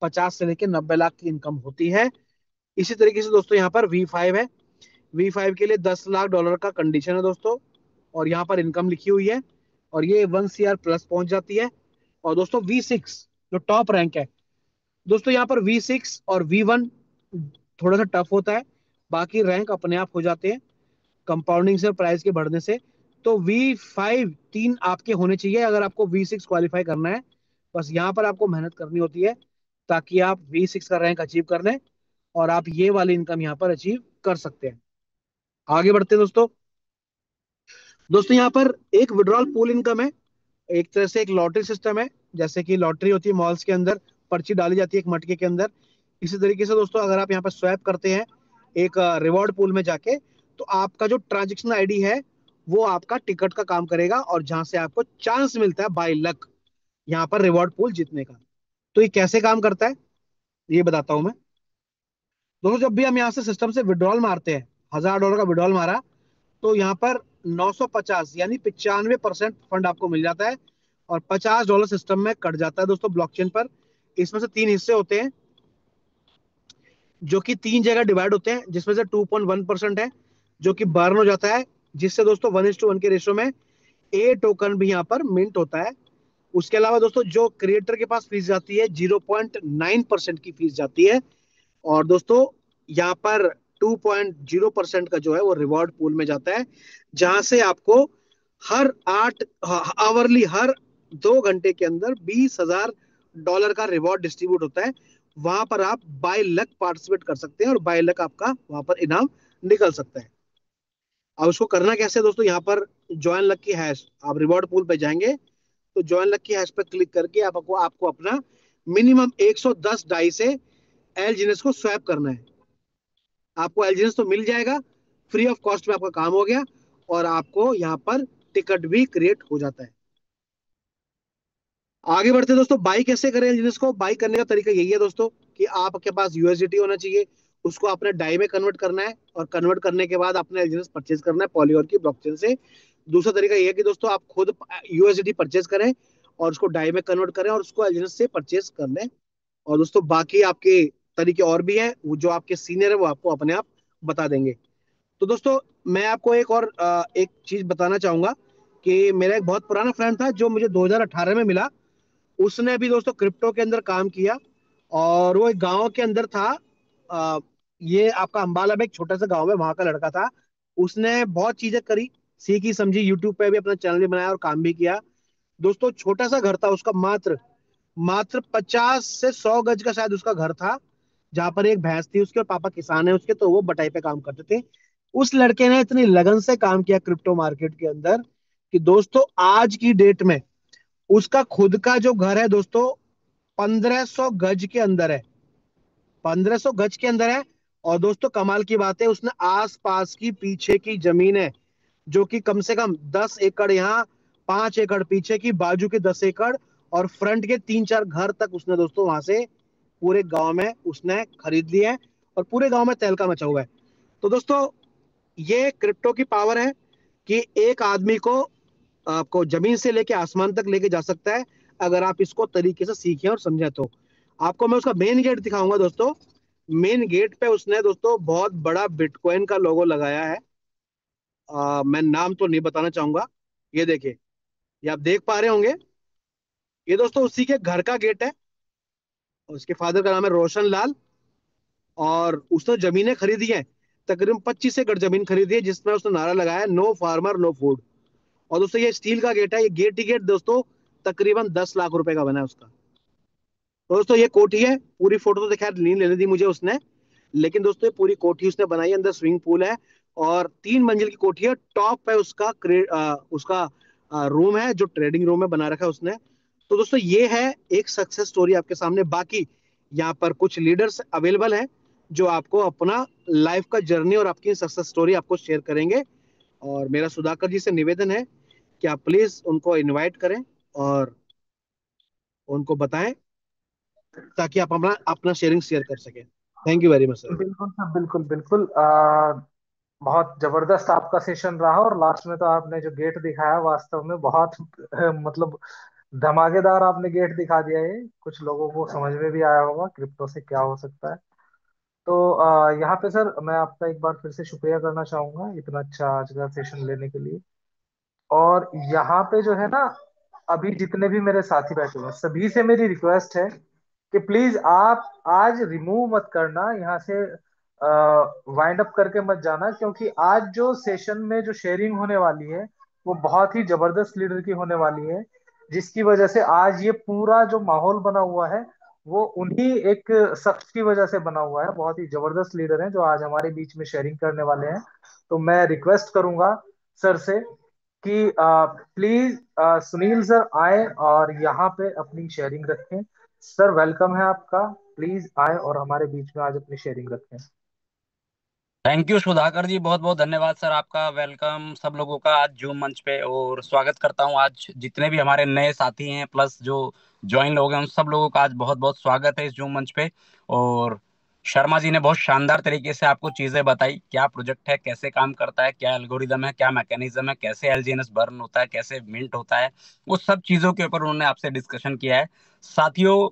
50 से लेके 90 लाख की इनकम होती है। इसी तरीके से दोस्तों यहाँ पर V5 है। V5 के लिए $10 लाख का कंडीशन है दोस्तों, और यहाँ पर इनकम लिखी हुई है, और ये 1 CR प्लस पहुंच जाती है। और दोस्तों V6 जो टॉप रैंक है, दोस्तों यहाँ पर V6 और V1 थोड़ा सा टफ होता है, बाकी रैंक अपने आप हो जाते हैं कंपाउंडिंग से और प्राइस के बढ़ने से। तो V5 3 आपके होने चाहिए अगर आपको V6 क्वालिफाई करना है। बस यहाँ पर आपको मेहनत करनी होती है ताकि आप V6 का रैंक अचीव कर लें, और आप ये वाली इनकम यहाँ पर अचीव कर सकते हैं। आगे बढ़ते हैं दोस्तों। दोस्तों यहाँ पर एक विड्रॉल पूल इनकम है, एक तरह से एक लॉटरी सिस्टम है। जैसे कि लॉटरी होती है मॉल्स के अंदर, पर्ची डाली जाती है एक मटके के अंदर। इसी तरीके से दोस्तों अगर आप यहाँ पर स्वैप करते हैं एक रिवॉर्ड पूल में जाके, तो आपका जो ट्रांजेक्शन आईडी है वो आपका टिकट का काम करेगा, और जहां से आपको चांस मिलता है बाय लक यहाँ पर रिवॉर्ड पूल जीतने का। तो ये कैसे काम करता है ये बताता हूं मैं। दोस्तों जब भी हम यहाँ से सिस्टम से विड्रॉल मारते हैं, $1,000 का विड्रॉल मारा, तो यहाँ पर 950 यानी 95% फंड आपको मिल जाता है, और $50 सिस्टम में कट जाता है दोस्तों ब्लॉकचेन पर। इसमें से 3 हिस्से होते हैं, जो कि 3 जगह डिवाइड होते हैं, जिसमें से 2.1% है जो कि बर्न हो जाता है, जिससे दोस्तों 1:1 के रेशो में A टोकन भी यहाँ पर मिंट होता है। उसके अलावा दोस्तों जो क्रिएटर के पास फीस जाती है 0.9% की फीस जाती है। और दोस्तों यहाँ पर 2.0% का जो है वो रिवॉर्ड पूल में जाता है, जहां से आपको हर 8 आवरली हर 2 घंटे के अंदर $20,000 का रिवॉर्ड डिस्ट्रीब्यूट होता है। वहां पर आप बाय लक पार्टिसिपेट कर सकते हैं, और बाय लक आपका वहां पर इनाम निकल सकता है। अब उसको करना कैसे है दोस्तों, यहाँ पर ज्वाइन लक की हैश, आप रिवॉर्ड पूल पे जाएंगे तो ज्वाइन लक की हैश पे क्लिक करके आपको आपको अपना मिनिमम 110 डाई से एलजीएनएस को स्वैप करना है। आपको एलजीएनएस तो मिल जाएगा, फ्री ऑफ कॉस्ट में आपका काम हो गया, और आपको यहाँ पर टिकट भी क्रिएट हो जाता है। आगे बढ़ते हैं दोस्तों, बाई कैसे करें एलजीएनएस को। बाई करने का तरीका यही है दोस्तों कि आपके पास यूएसडीटी होना चाहिए, उसको अपने डाई में कन्वर्ट करना है, और कन्वर्ट करने के बाद अपने एलजीएनएस परचेज करना है पॉलीगॉन की ब्लॉकचेन से। दूसरा तरीका यह है कि दोस्तों आप खुद यूएसडीटी परचेज करें और उसको डाई में कन्वर्ट करें और उसको एलजीएनएस से परचेज कर लें। और दोस्तों बाकी आपके तरीके और भी हैं, वो जो आपके सीनियर है वो आपको अपने आप बता देंगे। तो दोस्तों मैं आपको एक और एक चीज बताना चाहूंगा कि मेरा एक बहुत पुराना फ्रेंड था जो मुझे 2018 में मिला। उसने भी दोस्तों क्रिप्टो के अंदर काम किया, और वो एक गांव के अंदर था। आ, ये आपका अंबाला में एक छोटा सा गांव है, वहां का लड़का था। उसने बहुत चीजें करी, सीखी समझी, यूट्यूब पे भी अपना चैनल भी बनाया और काम भी किया। दोस्तों छोटा सा घर था उसका, मात्र मात्र 50 से 100 गज का शायद उसका घर था, जहां पर एक भैंस थी उसके, और पापा किसान है उसके, तो वो बटाई पे काम करते थे। उस लड़के ने इतनी लगन से काम किया क्रिप्टो मार्केट के अंदर कि दोस्तों आज की डेट में उसका खुद का जो घर है दोस्तों, 1500 गज के अंदर है। 1500 गज के अंदर है। और दोस्तों कमाल की बात है, उसने आस पास की पीछे की जमीन है, जो कि कम से कम 10 एकड़ यहाँ, 5 एकड़ पीछे की, बाजू के 10 एकड़, और फ्रंट के 3-4 घर तक उसने दोस्तों वहां से पूरे गांव में उसने खरीद लिया है। और पूरे गांव में तहलका मचा हुआ है। तो दोस्तों ये क्रिप्टो की पावर है कि एक आदमी को आपको जमीन से लेके आसमान तक लेके जा सकता है, अगर आप इसको तरीके से सीखें और समझें तो। आपको मैं उसका मेन गेट दिखाऊंगा दोस्तों। मेन गेट पे उसने दोस्तों बहुत बड़ा बिटकॉइन का लोगो लगाया है। मैं नाम तो नहीं बताना चाहूंगा। ये देखिए, ये आप देख पा रहे होंगे, ये दोस्तों उसी के घर का गेट है। उसके फादर का नाम है रोशन लाल। और उसने जमीनें खरीदी हैं, तकरीबन 25 एकड़ जमीन खरीदी है, जिसमें उसने नारा लगाया है, नो फार्मर नो फूड। और दोस्तों ये स्टील का गेट है, ये गेट ही गेट दोस्तों तकरीबन 10 लाख रुपए का बना है उसका। तो दोस्तों ये कोठी है, पूरी फोटो तो खैर नहीं लेने दी मुझे उसने, लेकिन दोस्तों ये पूरी कोठी उसने बनाई है। अंदर स्विमिंग पूल है, और 3 मंजिल की कोठी है। टॉप पे उसका उसका रूम है, जो ट्रेडिंग रूम में बना रखा है उसने। तो दोस्तों ये है एक सक्सेस स्टोरी आपके सामने। बाकी यहाँ पर कुछ लीडर्स अवेलेबल हैं, जो आपको अपना लाइफ का जर्नी और आपकी सक्सेस स्टोरी आपको शेयर करेंगे। और मेरा सुधाकर जी से निवेदन है कि आप प्लीज उनको इनवाइट करें और उनको बताएं, ताकि आप अपना अपना शेयरिंग शेयर कर सकें। Thank you very much sir. बिल्कुल सर, बिल्कुल बिल्कुल। बहुत जबरदस्त आपका सेशन रहा, और लास्ट में तो आपने जो गेट दिखाया वास्तव में बहुत मतलब धमाकेदार आपने गेट दिखा दिया। ये कुछ लोगों को समझ में भी आया होगा क्रिप्टो से क्या हो सकता है। तो यहाँ पे सर मैं आपका एक बार फिर से शुक्रिया करना चाहूंगा इतना अच्छा आज का सेशन लेने के लिए। और यहाँ पे जो है ना, अभी जितने भी मेरे साथी बैठे हुए हैं सभी से मेरी रिक्वेस्ट है कि प्लीज आप आज रिमूव मत करना यहाँ से, वाइंड अप करके मत जाना, क्योंकि आज जो सेशन में जो शेयरिंग होने वाली है वो बहुत ही जबरदस्त लीडर की होने वाली है, जिसकी वजह से आज ये पूरा जो माहौल बना हुआ है वो उन्हीं एक शख्स की वजह से बना हुआ है। बहुत ही जबरदस्त लीडर हैं जो आज हमारे बीच में शेयरिंग करने वाले हैं। तो मैं रिक्वेस्ट करूंगा सर से कि प्लीज सुनील सर आए और यहाँ पे अपनी शेयरिंग रखें। सर वेलकम है आपका, प्लीज आए और हमारे बीच में आज अपनी शेयरिंग रखें। थैंक यू सुधाकर जी, बहुत बहुत धन्यवाद सर आपका। वेलकम सब लोगों का आज जूम मंच पे, और स्वागत करता हूं आज जितने भी हमारे नए साथी हैं प्लस जो ज्वाइन लोग हैं, उन सब लोगों का आज बहुत बहुत स्वागत है इस जूम मंच पे। और शर्मा जी ने बहुत शानदार तरीके से आपको चीजें बताई, क्या प्रोजेक्ट है, कैसे काम करता है, क्या एल्गोरिदम है, क्या मैकेनिज्म है, कैसे एलजीएनएस बर्न होता है, कैसे मिंट होता है, वो सब चीजों के ऊपर उन्होंने आपसे डिस्कशन किया है। साथियों,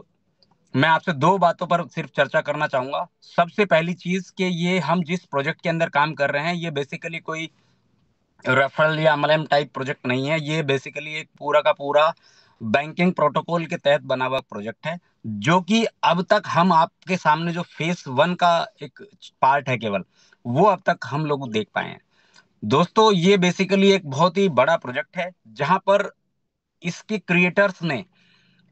मैं आपसे दो बातों पर सिर्फ चर्चा करना चाहूंगा। सबसे पहली चीज कि ये हम जिस प्रोजेक्ट के अंदर काम कर रहे हैं, ये बेसिकली कोई रेफरल या एमएलएम टाइप प्रोजेक्ट नहीं है। ये बेसिकली एक पूरा का पूरा बैंकिंग प्रोटोकॉल के तहत बना हुआ प्रोजेक्ट है, जो कि अब तक हम आपके सामने जो फेस 1 का एक पार्ट है केवल, वो अब तक हम लोग देख पाए हैं। दोस्तों ये बेसिकली एक बहुत ही बड़ा प्रोजेक्ट है, जहां पर इसके क्रिएटर्स ने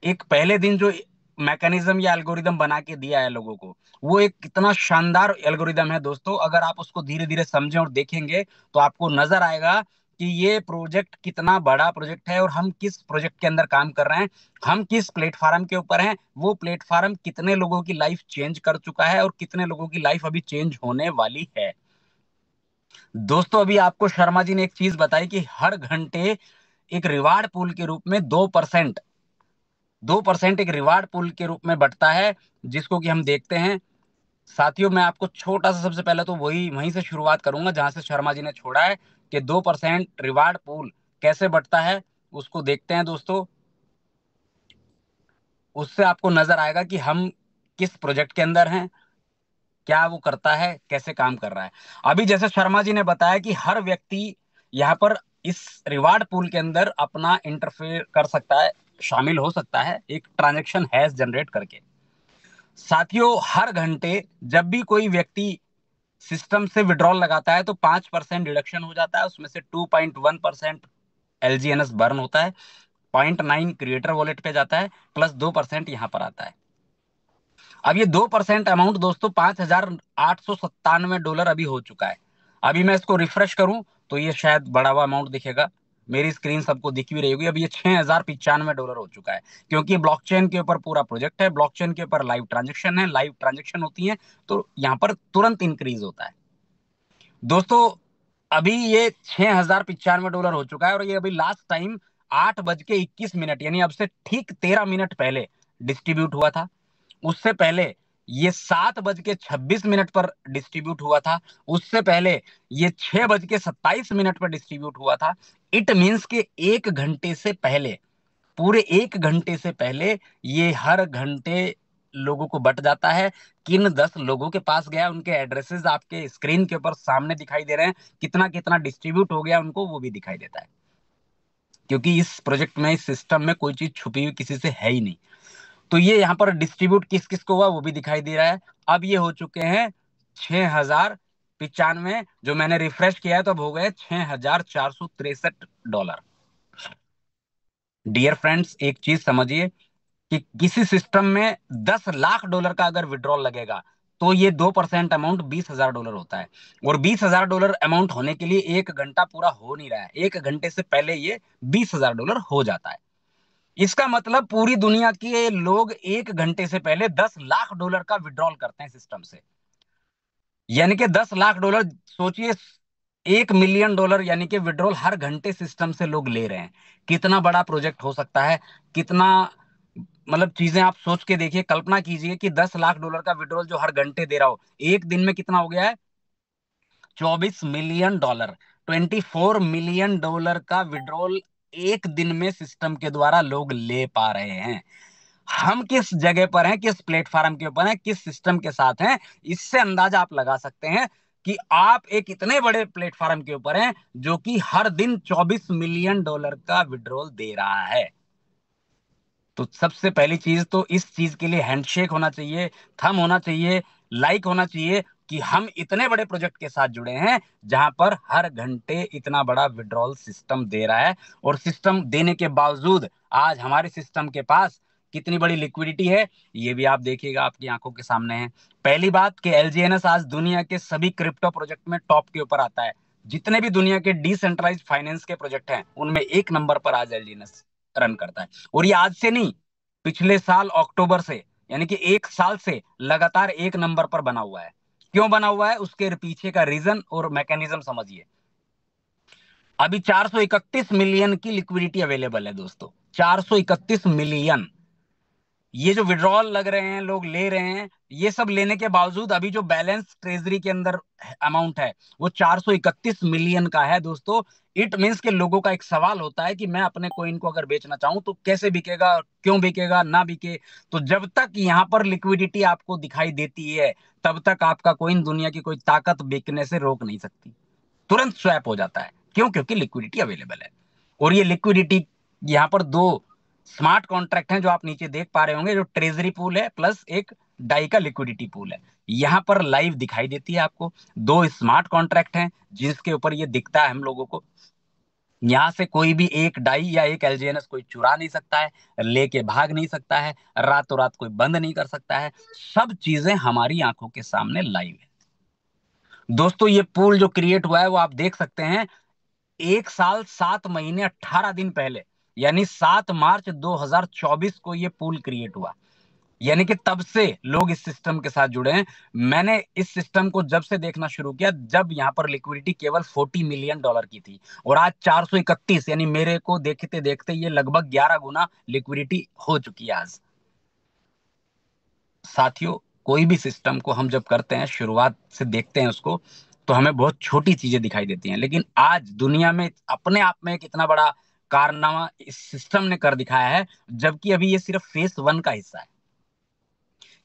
एक पहले दिन जो मैकेनिज्म या एल्गोरिदम बना के दिया है लोगों को, वो एक कितना शानदार एल्गोरिदम है दोस्तों। अगर आप उसको धीरे धीरे समझें और देखेंगे तो आपको नजर आएगा कि ये प्रोजेक्ट कितना बड़ा प्रोजेक्ट है, और हम किस प्रोजेक्ट के अंदर काम कर रहे हैं, हम किस प्लेटफॉर्म के ऊपर हैं, वो प्लेटफॉर्म कितने लोगों की लाइफ चेंज कर चुका है और कितने लोगों की लाइफ अभी चेंज होने वाली है। दोस्तों अभी आपको शर्मा जी ने एक चीज बताई कि हर घंटे एक रिवार्ड पूल के रूप में 2% एक रिवार्ड पूल के रूप में बढ़ता है, जिसको कि हम देखते हैं। साथियों मैं आपको छोटा सा सबसे पहले तो वही वहीं से शुरुआत करूंगा जहां से शर्मा जी ने छोड़ा है, कि 2% रिवार्ड पूल कैसे बढ़ता है, उसको देखते हैं दोस्तों। उससे आपको नजर आएगा कि हम किस प्रोजेक्ट के अंदर हैं, क्या वो करता है, कैसे काम कर रहा है। अभी जैसे शर्मा जी ने बताया कि हर व्यक्ति यहाँ पर इस रिवार्ड पूल के अंदर अपना इंटरफेयर कर सकता है, शामिल हो सकता है एक ट्रांजैक्शन हैश जनरेट करके। साथियों, हर घंटे जब भी कोई व्यक्ति सिस्टम से विड्रॉल लगाता है तो 5% डिडक्शन हो जाता है, उसमें से 2.1% एलजीएनएस बर्न होता है, 0.9 क्रिएटर वॉलेट पे जाता है, प्लस 2% यहां पर आता है। अब ये 2% अमाउंट दोस्तों $5,897 अभी हो चुका है। अभी मैं इसको रिफ्रेश करूं तो ये शायद बढ़ा हुआ अमाउंट दिखेगा, मेरी स्क्रीन सबको दिख भी रही होगी। अब ये $6,095 हो चुका है, क्योंकि ब्लॉकचेन के ऊपर पूरा प्रोजेक्ट है, ब्लॉकचेन के ऊपर लाइव ट्रांजेक्शन है, लाइव ट्रांजेक्शन होती है तो यहाँ पर तुरंत इंक्रीज होता है। दोस्तों अभी ये $6,095 हो चुका है, और ये अभी लास्ट टाइम 8:21 यानी अब से ठीक 13 मिनट पहले डिस्ट्रीब्यूट हुआ था। उससे पहले ये 7:26 पर डिस्ट्रीब्यूट हुआ था। उससे पहले ये 6:27 पर डिस्ट्रीब्यूट हुआ था। इट मीन्स के 1 घंटे से पहले, पूरे 1 घंटे से पहले ये हर घंटे लोगों को बट जाता है। किन 10 लोगों के पास गया, उनके एड्रेसेस आपके स्क्रीन के ऊपर सामने दिखाई दे रहे हैं, कितना कितना डिस्ट्रीब्यूट हो गया उनको वो भी दिखाई देता है, क्योंकि इस प्रोजेक्ट में, इस सिस्टम में कोई चीज छुपी हुई किसी से है ही नहीं। तो ये यहाँ पर डिस्ट्रीब्यूट किस किस को हुआ वो भी दिखाई दे रहा है। अब ये हो चुके हैं 6,095, जो मैंने रिफ्रेश किया है तो अब हो गए $6,463। डियर फ्रेंड्स, एक चीज समझिए कि किसी सिस्टम में $10 लाख का अगर विड्रॉल लगेगा तो ये 2% अमाउंट $20,000 होता है, और $20,000 अमाउंट होने के लिए 1 घंटा पूरा हो नहीं रहा है, 1 घंटे से पहले ये $20,000 हो जाता है। इसका मतलब पूरी दुनिया के लोग 1 घंटे से पहले $10 लाख का विड्रॉल करते हैं सिस्टम से, यानी कि $10 लाख, सोचिए $1 मिलियन यानी कि विड्रॉल हर घंटे सिस्टम से लोग ले रहे हैं। कितना बड़ा प्रोजेक्ट हो सकता है, कितना, मतलब चीजें आप सोच के देखिए, कल्पना कीजिए कि $10 लाख का विड्रॉल जो हर घंटे दे रहा हो, एक दिन में कितना हो गया है, $24 मिलियन, $24 मिलियन का विड्रॉल एक दिन में सिस्टम के द्वारा लोग ले पा रहे हैं। हम किस जगह पर हैं, किस प्लेटफॉर्म के ऊपर हैं, किस सिस्टम के साथ हैं, इससे अंदाजा आप लगा सकते हैं कि आप एक इतने बड़े प्लेटफॉर्म के ऊपर हैं जो कि हर दिन $24 मिलियन का विड्रॉल दे रहा है। तो सबसे पहली चीज तो इस चीज के लिए हैंडशेक होना चाहिए, थम होना चाहिए, लाइक होना चाहिए कि हम इतने बड़े प्रोजेक्ट के साथ जुड़े हैं जहां पर हर घंटे इतना बड़ा विड्रॉल सिस्टम दे रहा है। और सिस्टम देने के बावजूद आज हमारे सिस्टम के पास कितनी बड़ी लिक्विडिटी है ये भी आप देखिएगा, आपकी आंखों के सामने है। पहली बात कि एलजीएनएस आज दुनिया के सभी क्रिप्टो प्रोजेक्ट में टॉप के ऊपर आता है। जितने भी दुनिया के डिसेंट्रलाइज्ड फाइनेंस के प्रोजेक्ट हैं उनमें 1 नंबर पर आज एलजीएनएस रन करता है। और ये आज से नहीं, पिछले साल अक्टूबर से, यानी कि 1 साल से लगातार 1 नंबर पर बना हुआ है। क्यों बना हुआ है, उसके पीछे का रीजन और मैकेनिज्म समझिए। अभी 431 मिलियन की लिक्विडिटी अवेलेबल है दोस्तों, 431 मिलियन। ये जो विड्रॉल लग रहे हैं, लोग ले रहे हैं, ये सब लेने के बावजूद अभी जो बैलेंस ट्रेजरी के अंदर अमाउंट है वो 431 मिलियन का है दोस्तों। इट मींस के लोगों का एक सवाल होता है कि मैं अपने कोइन को अगर बेचना चाहूं तो कैसे बिकेगा, क्यों बिकेगा, ना बिके। तो जब तक यहां पर लिक्विडिटी आपको दिखाई देती है तब तक आपका कोइन दुनिया की कोई ताकत बिकने से रोक नहीं सकती, तुरंत स्वैप हो जाता है। क्यों? क्योंकि लिक्विडिटी अवेलेबल है। और ये लिक्विडिटी, यहाँ पर दो स्मार्ट कॉन्ट्रैक्ट हैं जो आप नीचे देख पा रहे होंगे, जो ट्रेजरी पूल है प्लस एक डाई का लिक्विडिटी पूल है। यहाँ पर लाइव दिखाई देती है आपको, दो स्मार्ट कॉन्ट्रैक्ट हैं जिसके ऊपर ये दिखता है हम लोगों को। यहां से कोई भी एक डाई या एक एलजीएनएस कोई चुरा नहीं सकता है, लेके भाग नहीं सकता है, रातों रात कोई बंद नहीं कर सकता है। सब चीजें हमारी आंखों के सामने लाइव है दोस्तों। ये पूल जो क्रिएट हुआ है वो आप देख सकते हैं, 1 साल 7 महीने 18 दिन पहले, यानी 7 मार्च 2024 को ये पूल क्रिएट हुआ। यानी कि तब से लोग इस सिस्टम के साथ जुड़े हैं। मैंने इस सिस्टम को जब से देखना शुरू किया जब यहां पर लिक्विडिटी केवल $40 मिलियन की थी, और आज 431, यानी मेरे को देखते देखते ये लगभग 11 गुना लिक्विडिटी हो चुकी है आज। साथियों, कोई भी सिस्टम को हम जब करते हैं, शुरुआत से देखते हैं उसको, तो हमें बहुत छोटी चीजें दिखाई देती हैं, लेकिन आज दुनिया में अपने आप में कितना बड़ा कारनामा इस सिस्टम ने कर दिखाया है, जबकि अभी ये सिर्फ फेस 1 का हिस्सा है।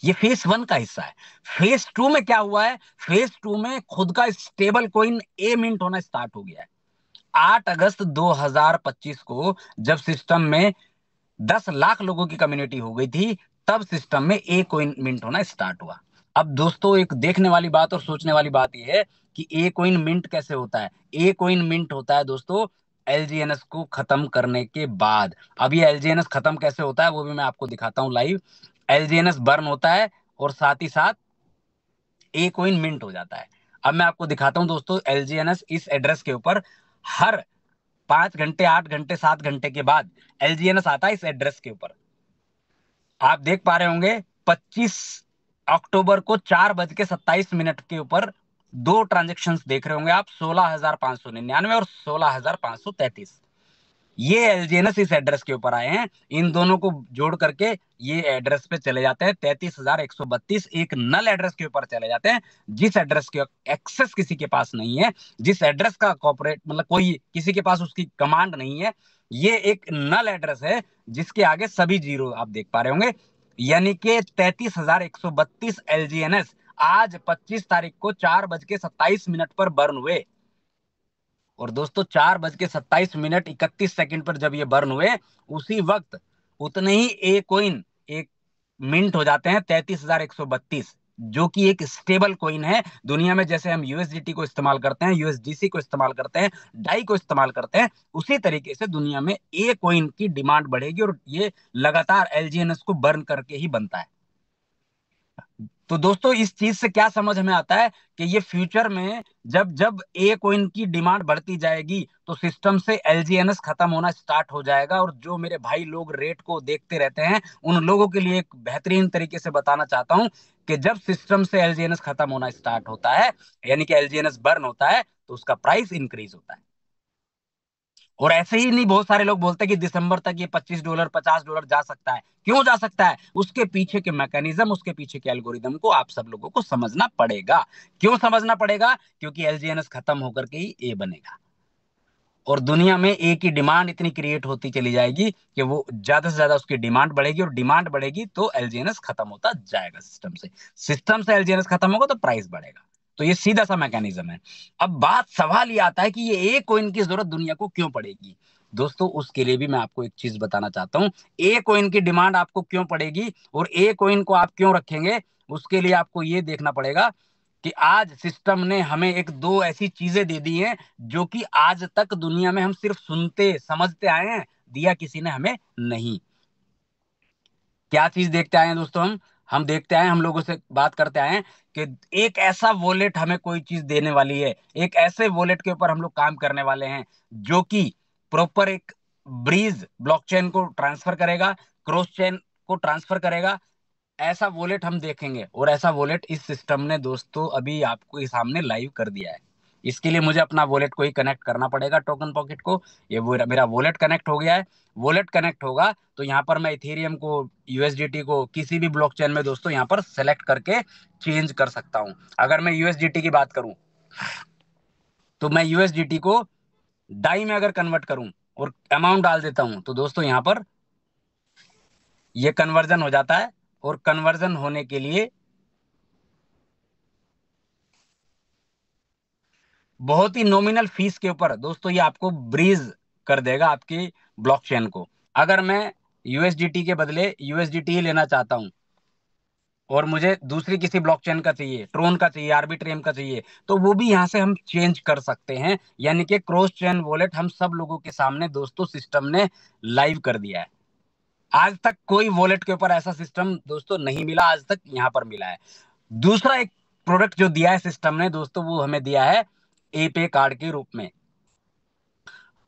ये फेस 1 का हिस्सा है। फेस 2 में क्या हुआ है, फेस 2 में खुद का स्टेबल कॉइन ए मिंट होना स्टार्ट हो गया है। 8 अगस्त 2025 को जब सिस्टम में 10 लाख लोगों की कम्युनिटी हो गई थी, तब सिस्टम में ए कॉइन मिंट होना स्टार्ट हुआ। अब दोस्तों एक देखने वाली बात और सोचने वाली बात यह है कि ए कॉइन मिंट कैसे होता है। ए कॉइन मिंट होता है दोस्तों एलजीएनएस को खत्म करने के बाद। अब ये एलजीएनएस खत्म कैसे होता है वो भी मैं आपको दिखाता हूं लाइव। एलजीएनएस बर्न होता है और साथ ही साथ ए कॉइन मिंट हो जाता है। अब मैं आपको दिखाता हूं दोस्तों एलजीएनएस इस एड्रेस के ऊपर हर 5 घंटे, 8 घंटे, 7 घंटे के बाद एलजीएनएस आता है इस एड्रेस के ऊपर। आप देख पा रहे होंगे 25 अक्टूबर को 4:27 के ऊपर दो ट्रांजेक्शन्स देख रहे होंगे आप, 16,599 और 16,533। ये एलजीएनएस इस एड्रेस के ऊपर आए हैं। इन दोनों को जोड़ करके ये एड्रेस पे चले जाते हैं 33,132, एक नल एड्रेस के ऊपर चले जाते हैं जिस एड्रेस के एक्सेस किसी के पास नहीं है, जिस एड्रेस का कॉर्पोरेट मतलब कोई किसी के पास उसकी कमांड नहीं है। ये एक नल एड्रेस है जिसके आगे सभी जीरो आप देख पा रहे होंगे, यानी कि 33,132 एलजीएनएस आज 25 तारीख को 4:27 पर बर्न हुए। और दोस्तों 4:27 31 पर जब ये बर्न हुए, उसी वक्त उतने ही ए कोइन एक मिंट हो जाते हैं 33,132, जो कि एक स्टेबल कोइन है दुनिया में। जैसे हम यूएसडीटी को इस्तेमाल करते हैं, यूएसडीसी को इस्तेमाल करते हैं, डाई को इस्तेमाल करते हैं, उसी तरीके से दुनिया में ए कोइन की डिमांड बढ़ेगी और ये लगातार एलजीएनएस को बर्न करके ही बनता है। तो दोस्तों इस चीज से क्या समझ में आता है कि ये फ्यूचर में जब जब ए कोइन की डिमांड बढ़ती जाएगी तो सिस्टम से एलजीएनएस खत्म होना स्टार्ट हो जाएगा। और जो मेरे भाई लोग रेट को देखते रहते हैं उन लोगों के लिए एक बेहतरीन तरीके से बताना चाहता हूं कि जब सिस्टम से एलजीएनएस खत्म होना स्टार्ट होता है, यानी कि एलजीएनएस बर्न होता है, तो उसका प्राइस इंक्रीज होता है। और ऐसे ही नहीं, बहुत सारे लोग बोलते हैं कि दिसंबर तक ये $25 $50 जा सकता है। क्यों जा सकता है? उसके पीछे के मैकेनिज्म, उसके पीछे के एल्गोरिदम को आप सब लोगों को समझना पड़ेगा। क्यों समझना पड़ेगा? क्योंकि एलजीएनएस खत्म होकर के ही ए बनेगा और दुनिया में ए की डिमांड इतनी क्रिएट होती चली जाएगी कि वो ज्यादा से ज्यादा उसकी डिमांड बढ़ेगी, और डिमांड बढ़ेगी तो एलजीएनएस खत्म होता जाएगा सिस्टम से। सिस्टम से एलजीएनएस खत्म होगा तो प्राइस बढ़ेगा। तो ये सीधा सा मैकेनिज्म है। अब बात सवाल ये आता है कि ये ए कोइन की जरूरत दुनिया को क्यों पड़ेगी। दोस्तों उसके लिए भी मैं आपको एक चीज बताना चाहता हूं। ए कोइन की डिमांड आपको क्यों पड़ेगी और ए कोइन को आप क्यों रखेंगे, उसके लिए आपको ये देखना पड़ेगा कि आज सिस्टम ने हमें एक दो ऐसी चीजें दे दी हैं जो कि आज तक दुनिया में हम सिर्फ सुनते समझते आए हैं, दिया किसी ने हमें नहीं। क्या चीज देखते आए हैं दोस्तों? हम देखते आए हैं, हम लोगों से बात करते आए हैं कि एक ऐसा वॉलेट हमें कोई चीज देने वाली है, एक ऐसे वॉलेट के ऊपर हम लोग काम करने वाले हैं जो कि प्रॉपर एक ब्रीज ब्लॉकचेन को ट्रांसफर करेगा, क्रॉस चेन को ट्रांसफर करेगा। ऐसा वॉलेट हम देखेंगे और ऐसा वॉलेट इस सिस्टम ने दोस्तों अभी आपको सामने लाइव कर दिया है। इसके लिए मुझे अपना वॉलेट को ही कनेक्ट करना पड़ेगा, टोकन पॉकेट को। ये वो मेरा वॉलेट कनेक्ट हो गया है। वॉलेट कनेक्ट होगा तो यहाँ पर मैं इथेरियम को, यूएसडीटी को किसी भी ब्लॉकचेन में दोस्तों यहाँ पर सेलेक्ट करके चेंज कर सकता हूँ। अगर मैं यूएसडीटी की बात करूं तो मैं यूएसडीटी को डाई में अगर कन्वर्ट करूं और अमाउंट डाल देता हूं तो दोस्तों यहाँ पर ये कन्वर्जन हो जाता है। और कन्वर्जन होने के लिए बहुत ही नॉमिनल फीस के ऊपर दोस्तों ये आपको ब्रीज कर देगा आपकी ब्लॉकचेन को। अगर मैं यूएसडीटी के बदले यूएसडीटी ही लेना चाहता हूं और मुझे दूसरी किसी ब्लॉकचेन का चाहिए, ट्रोन का चाहिए, आर्बिट्रियम का चाहिए, तो वो भी यहां से हम चेंज कर सकते हैं। यानी कि क्रॉस चेन वॉलेट हम सब लोगों के सामने दोस्तों सिस्टम ने लाइव कर दिया है। आज तक कोई वॉलेट के ऊपर ऐसा सिस्टम दोस्तों नहीं मिला, आज तक यहां पर मिला है। दूसरा एक प्रोडक्ट जो दिया है सिस्टम ने दोस्तों, वो हमें दिया है एपे कार्ड के रूप में।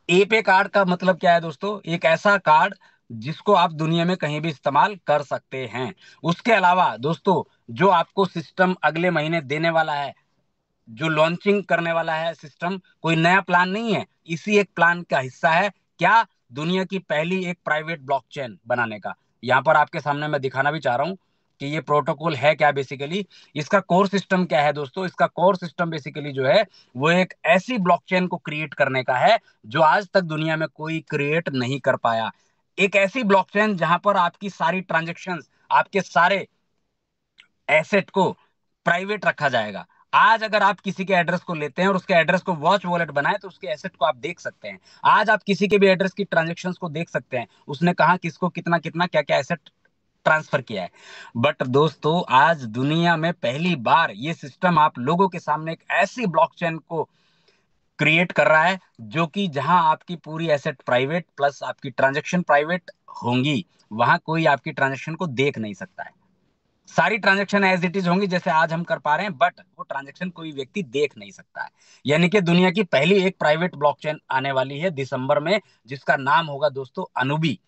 एपे कार्ड का मतलब क्या है दोस्तों? एक ऐसा कार्ड जिसको आप दुनिया में कहीं भी इस्तेमाल कर सकते हैं। उसके अलावा दोस्तों जो आपको सिस्टम अगले महीने देने वाला है, जो लॉन्चिंग करने वाला है सिस्टम, कोई नया प्लान नहीं है, इसी एक प्लान का हिस्सा है। क्या? दुनिया की पहली एक प्राइवेट ब्लॉकचेन बनाने का। यहां पर आपके सामने मैं दिखाना भी चाह रहा हूं कि ये प्रोटोकॉल है क्या बेसिकली। इसका कोर सिस्टम क्या है दोस्तों? इसका कोर सिस्टम बेसिकली जो है वो एक ऐसी ब्लॉकचेन को क्रिएट करने का है जो आज तक दुनिया में कोई क्रिएट नहीं कर पाया। एक ऐसी ब्लॉकचेन जहां पर आपकी सारी ट्रांजेक्शन्स, आपके सारे एसेट को प्राइवेट रखा जाएगा। आज अगर आप किसी के एड्रेस को लेते हैं और उसके एड्रेस को वॉच वॉलेट बनाए तो उसके एसेट को आप देख सकते हैं। आज आप किसी के भी एड्रेस की ट्रांजेक्शन्स को देख सकते हैं, उसने कहा किसको कितना कितना क्या क्या एसेट ट्रांसफर किया है। बट दोस्तों आज दुनिया में पहली बार ये सिस्टम आप लोगों के सामने एक ऐसी ब्लॉकचेन को क्रिएट कर रहा है जो कि जहां आपकी पूरी एसेट प्राइवेट प्लस आपकी ट्रांजेक्शन प्राइवेट होंगी, वहां कोई आपकी ट्रांजेक्शन को देख नहीं सकता है। सारी ट्रांजेक्शन एज इट इज होंगी जैसे आज हम कर पा रहे हैं, बट वो ट्रांजेक्शन कोई व्यक्ति देख नहीं सकता है। यानी कि दुनिया की पहली एक प्राइवेट ब्लॉकचेन आने वाली है दिसंबर में, जिसका नाम होगा दोस्तों अनुबी।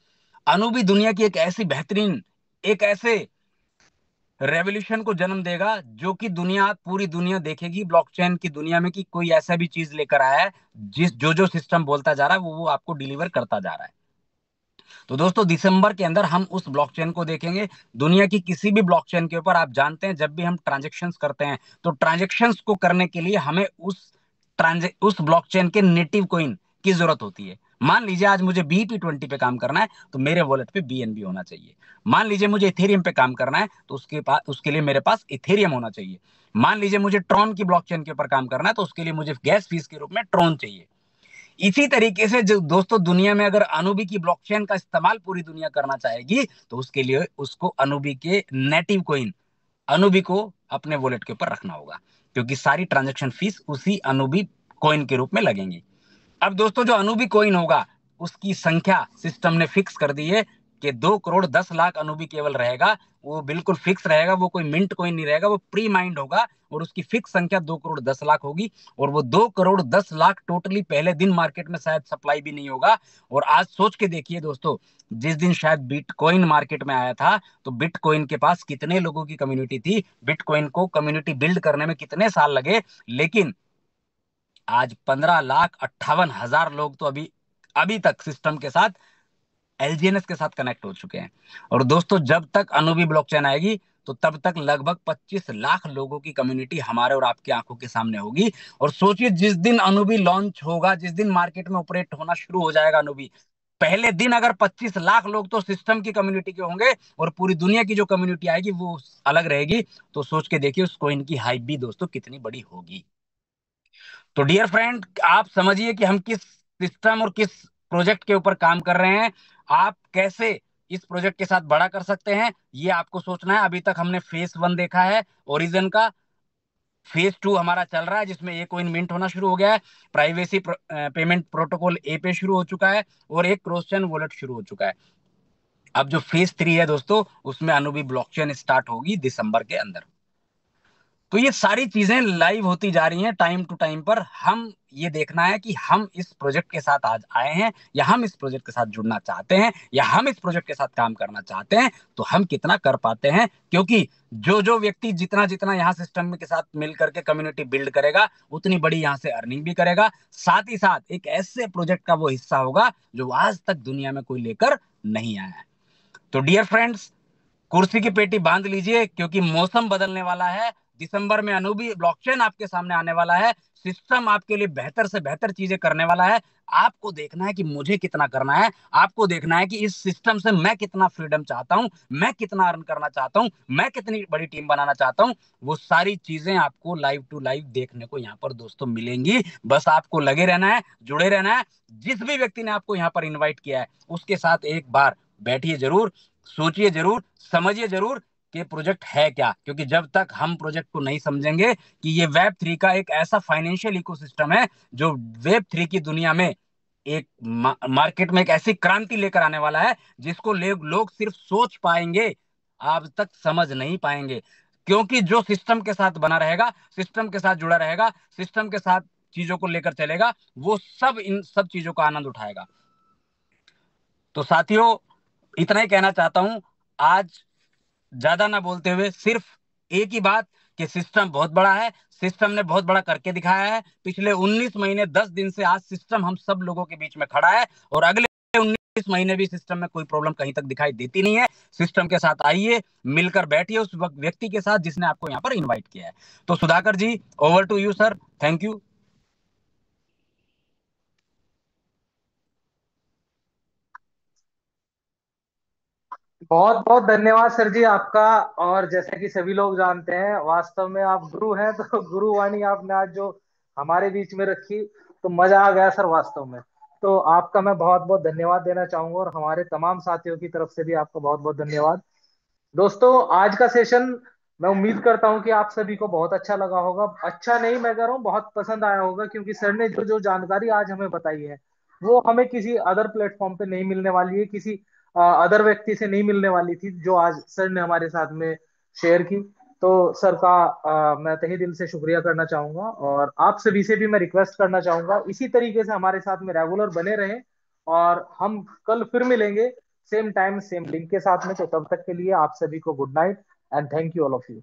अनुबी दुनिया की एक ऐसी बेहतरीन, एक ऐसे रेवोल्यूशन को जन्म देगा जो कि दुनिया, पूरी दुनिया देखेगी ब्लॉकचेन की दुनिया में कि कोई ऐसा भी चीज लेकर आया है जिस जो जो सिस्टम बोलता जा रहा है वो आपको डिलीवर करता जा रहा है। तो दोस्तों दिसंबर के अंदर हम उस ब्लॉकचेन को देखेंगे। दुनिया की किसी भी ब्लॉकचेन के ऊपर आप जानते हैं जब भी हम ट्रांजेक्शन्स करते हैं तो ट्रांजेक्शन्स को करने के लिए हमें उस ब्लॉकचेन के नेटिव कॉइन की जरूरत होती है। मान लीजिए आज मुझे BEP20 पे काम करना है तो मेरे वॉलेट पे BNB होना चाहिए। मान लीजिए मुझे इथेरियम पे काम करना है तो उसके लिए मेरे पास इथेरियम होना चाहिए। मान लीजिए मुझे ट्रॉन की ब्लॉकचेन के ऊपर काम करना है तो उसके लिए मुझे गैस फीस के रूप में ट्रॉन चाहिए। इसी तरीके से जो दोस्तों दुनिया में अगर अनुबी की ब्लॉकचेन का इस्तेमाल पूरी दुनिया करना चाहेगी तो उसके लिए उसको अनुबी के नेटिव कॉइन अनुबी को अपने वॉलेट के ऊपर रखना होगा, क्योंकि सारी ट्रांजैक्शन फीस उसी अनुबी कॉइन के रूप में लगेंगी। अब दोस्तों जो अनुबी कॉइन होगा उसकी संख्या सिस्टम ने फिक्स कर दी है कि 2 करोड़ 10 लाख अनुबी केवल रहेगा। वो बिल्कुल फिक्स रहेगा, वो कोई मिंट कॉइन नहीं रहेगा, वो प्री माइंड होगा और उसकी फिक्स संख्या 2 करोड़ 10 लाख होगी। और वो 2 करोड़ 10 लाख टोटली पहले दिन मार्केट में शायद सप्लाई भी नहीं होगा। और आज सोच के देखिए दोस्तों, जिस दिन शायद बिटकॉइन मार्केट में आया था तो बिटकॉइन के पास कितने लोगों की कम्युनिटी थी, बिटकॉइन को कम्युनिटी बिल्ड करने में कितने साल लगे, लेकिन आज 15,58,000 लोग तो अभी अभी तक सिस्टम के साथ, LGNS के साथ कनेक्ट हो चुके हैं। और दोस्तों जब तक अनुबी ब्लॉकचेन आएगी तो तब तक लगभग 25 लाख लोगों की कम्युनिटी हमारे और आपकी आंखों के सामने होगी। और सोचिए जिस दिन अनुबी लॉन्च होगा, जिस दिन मार्केट में ऑपरेट होना शुरू हो जाएगा अनुबी, पहले दिन अगर 25 लाख लोग तो सिस्टम की कम्युनिटी के होंगे और पूरी दुनिया की जो कम्युनिटी आएगी वो अलग रहेगी, तो सोच के देखिए उस कॉइन की हाइप भी दोस्तों कितनी बड़ी होगी। तो डियर फ्रेंड, आप समझिए कि हम किस सिस्टम और किस प्रोजेक्ट के ऊपर काम कर रहे हैं। आप कैसे इस प्रोजेक्ट के साथ बड़ा कर सकते हैं ये आपको सोचना है। अभी तक हमने फेज 1 देखा है ओरिजिन का, फेज 2 हमारा चल रहा है जिसमें एक कोइन मिंट होना शुरू हो गया है, प्राइवेसी पेमेंट प्रोटोकॉल ए पे शुरू हो चुका है और एक क्रॉस चेन वॉलेट शुरू हो चुका है। अब जो फेज 3 है दोस्तों उसमें अनुबी ब्लॉकचेन स्टार्ट होगी दिसंबर के अंदर। तो ये सारी चीजें लाइव होती जा रही हैं टाइम टू टाइम पर। हम ये देखना है कि हम इस प्रोजेक्ट के साथ आज आए हैं या हम इस प्रोजेक्ट के साथ जुड़ना चाहते हैं या हम इस प्रोजेक्ट के साथ काम करना चाहते हैं, तो हम कितना कर पाते हैं। क्योंकि जो जो व्यक्ति जितना जितना यहाँ सिस्टम के साथ मिलकर के कम्युनिटी बिल्ड करेगा उतनी बड़ी यहाँ से अर्निंग भी करेगा, साथ ही साथ एक ऐसे प्रोजेक्ट का वो हिस्सा होगा जो आज तक दुनिया में कोई लेकर नहीं आया है। तो डियर फ्रेंड्स, कुर्सी की पेटी बांध लीजिए क्योंकि मौसम बदलने वाला है। दिसंबर में अनुबी ब्लॉकचेन आपके सामने आने वाला है। सिस्टम आपके लिए बेहतर से बेहतर चीजें करने वाला है। आपको देखना है कि मुझे कितना करना है, आपको देखना है कि इस सिस्टम से मैं कितना फ्रीडम चाहता हूं, मैं कितना अर्न करना चाहता हूं, मैं कितनी बड़ी टीम बनाना चाहता हूं। वो सारी चीजें आपको लाइव टू लाइव देखने को यहाँ पर दोस्तों मिलेंगी। बस आपको लगे रहना है, जुड़े रहना है। जिस भी व्यक्ति ने आपको यहाँ पर इन्वाइट किया है उसके साथ एक बार बैठिए जरूर, सोचिए जरूर, समझिए जरूर कि प्रोजेक्ट है क्या। क्योंकि जब तक हम प्रोजेक्ट को नहीं समझेंगे कि ये वेब 3 का एक ऐसा फाइनेंशियल इकोसिस्टम है जो वेब 3 की दुनिया में एक मार्केट में एक ऐसी क्रांति लेकर आने वाला है जिसको लोग सिर्फ सोच पाएंगे, आप तक समझ नहीं पाएंगे। क्योंकि जो सिस्टम के साथ बना रहेगा, सिस्टम के साथ जुड़ा रहेगा, सिस्टम के साथ चीजों को लेकर चलेगा, वो सब इन सब चीजों का आनंद उठाएगा। तो साथियों, इतना ही कहना चाहता हूं आज, ज्यादा ना बोलते हुए सिर्फ एक ही बात कि सिस्टम बहुत बड़ा है। सिस्टम ने बहुत बड़ा करके दिखाया है। पिछले 19 महीने 10 दिन से आज सिस्टम हम सब लोगों के बीच में खड़ा है और अगले 19 महीने भी सिस्टम में कोई प्रॉब्लम कहीं तक दिखाई देती नहीं है। सिस्टम के साथ आइए, मिलकर बैठिए उस व्यक्ति के साथ जिसने आपको यहाँ पर इन्वाइट किया है। तो Sudhakar ji, over to you sir, thank you. बहुत बहुत धन्यवाद सर जी आपका। और जैसे कि सभी लोग जानते हैं, वास्तव में आप गुरु हैं, तो गुरु वाणी आपने आज जो हमारे बीच में रखी, तो मजा आ गया सर वास्तव में। तो आपका मैं बहुत बहुत धन्यवाद देना चाहूंगा, और हमारे तमाम साथियों की तरफ से भी आपका बहुत बहुत धन्यवाद। दोस्तों, आज का सेशन मैं उम्मीद करता हूं कि आप सभी को बहुत अच्छा लगा होगा। अच्छा नहीं, मैं कह रहा हूँ बहुत पसंद आया होगा, क्योंकि सर ने जो जो जानकारी आज हमें बताई है, वो हमें किसी अदर प्लेटफॉर्म पे नहीं मिलने वाली है, किसी अदर व्यक्ति से नहीं मिलने वाली थी, जो आज सर ने हमारे साथ में शेयर की। तो सर का मैं तहे दिल से शुक्रिया करना चाहूंगा, और आप सभी से भी मैं रिक्वेस्ट करना चाहूंगा इसी तरीके से हमारे साथ में रेगुलर बने रहें। और हम कल फिर मिलेंगे, सेम टाइम सेम लिंक के साथ में। तो तब तक के लिए आप सभी को good night, and thank you all of you.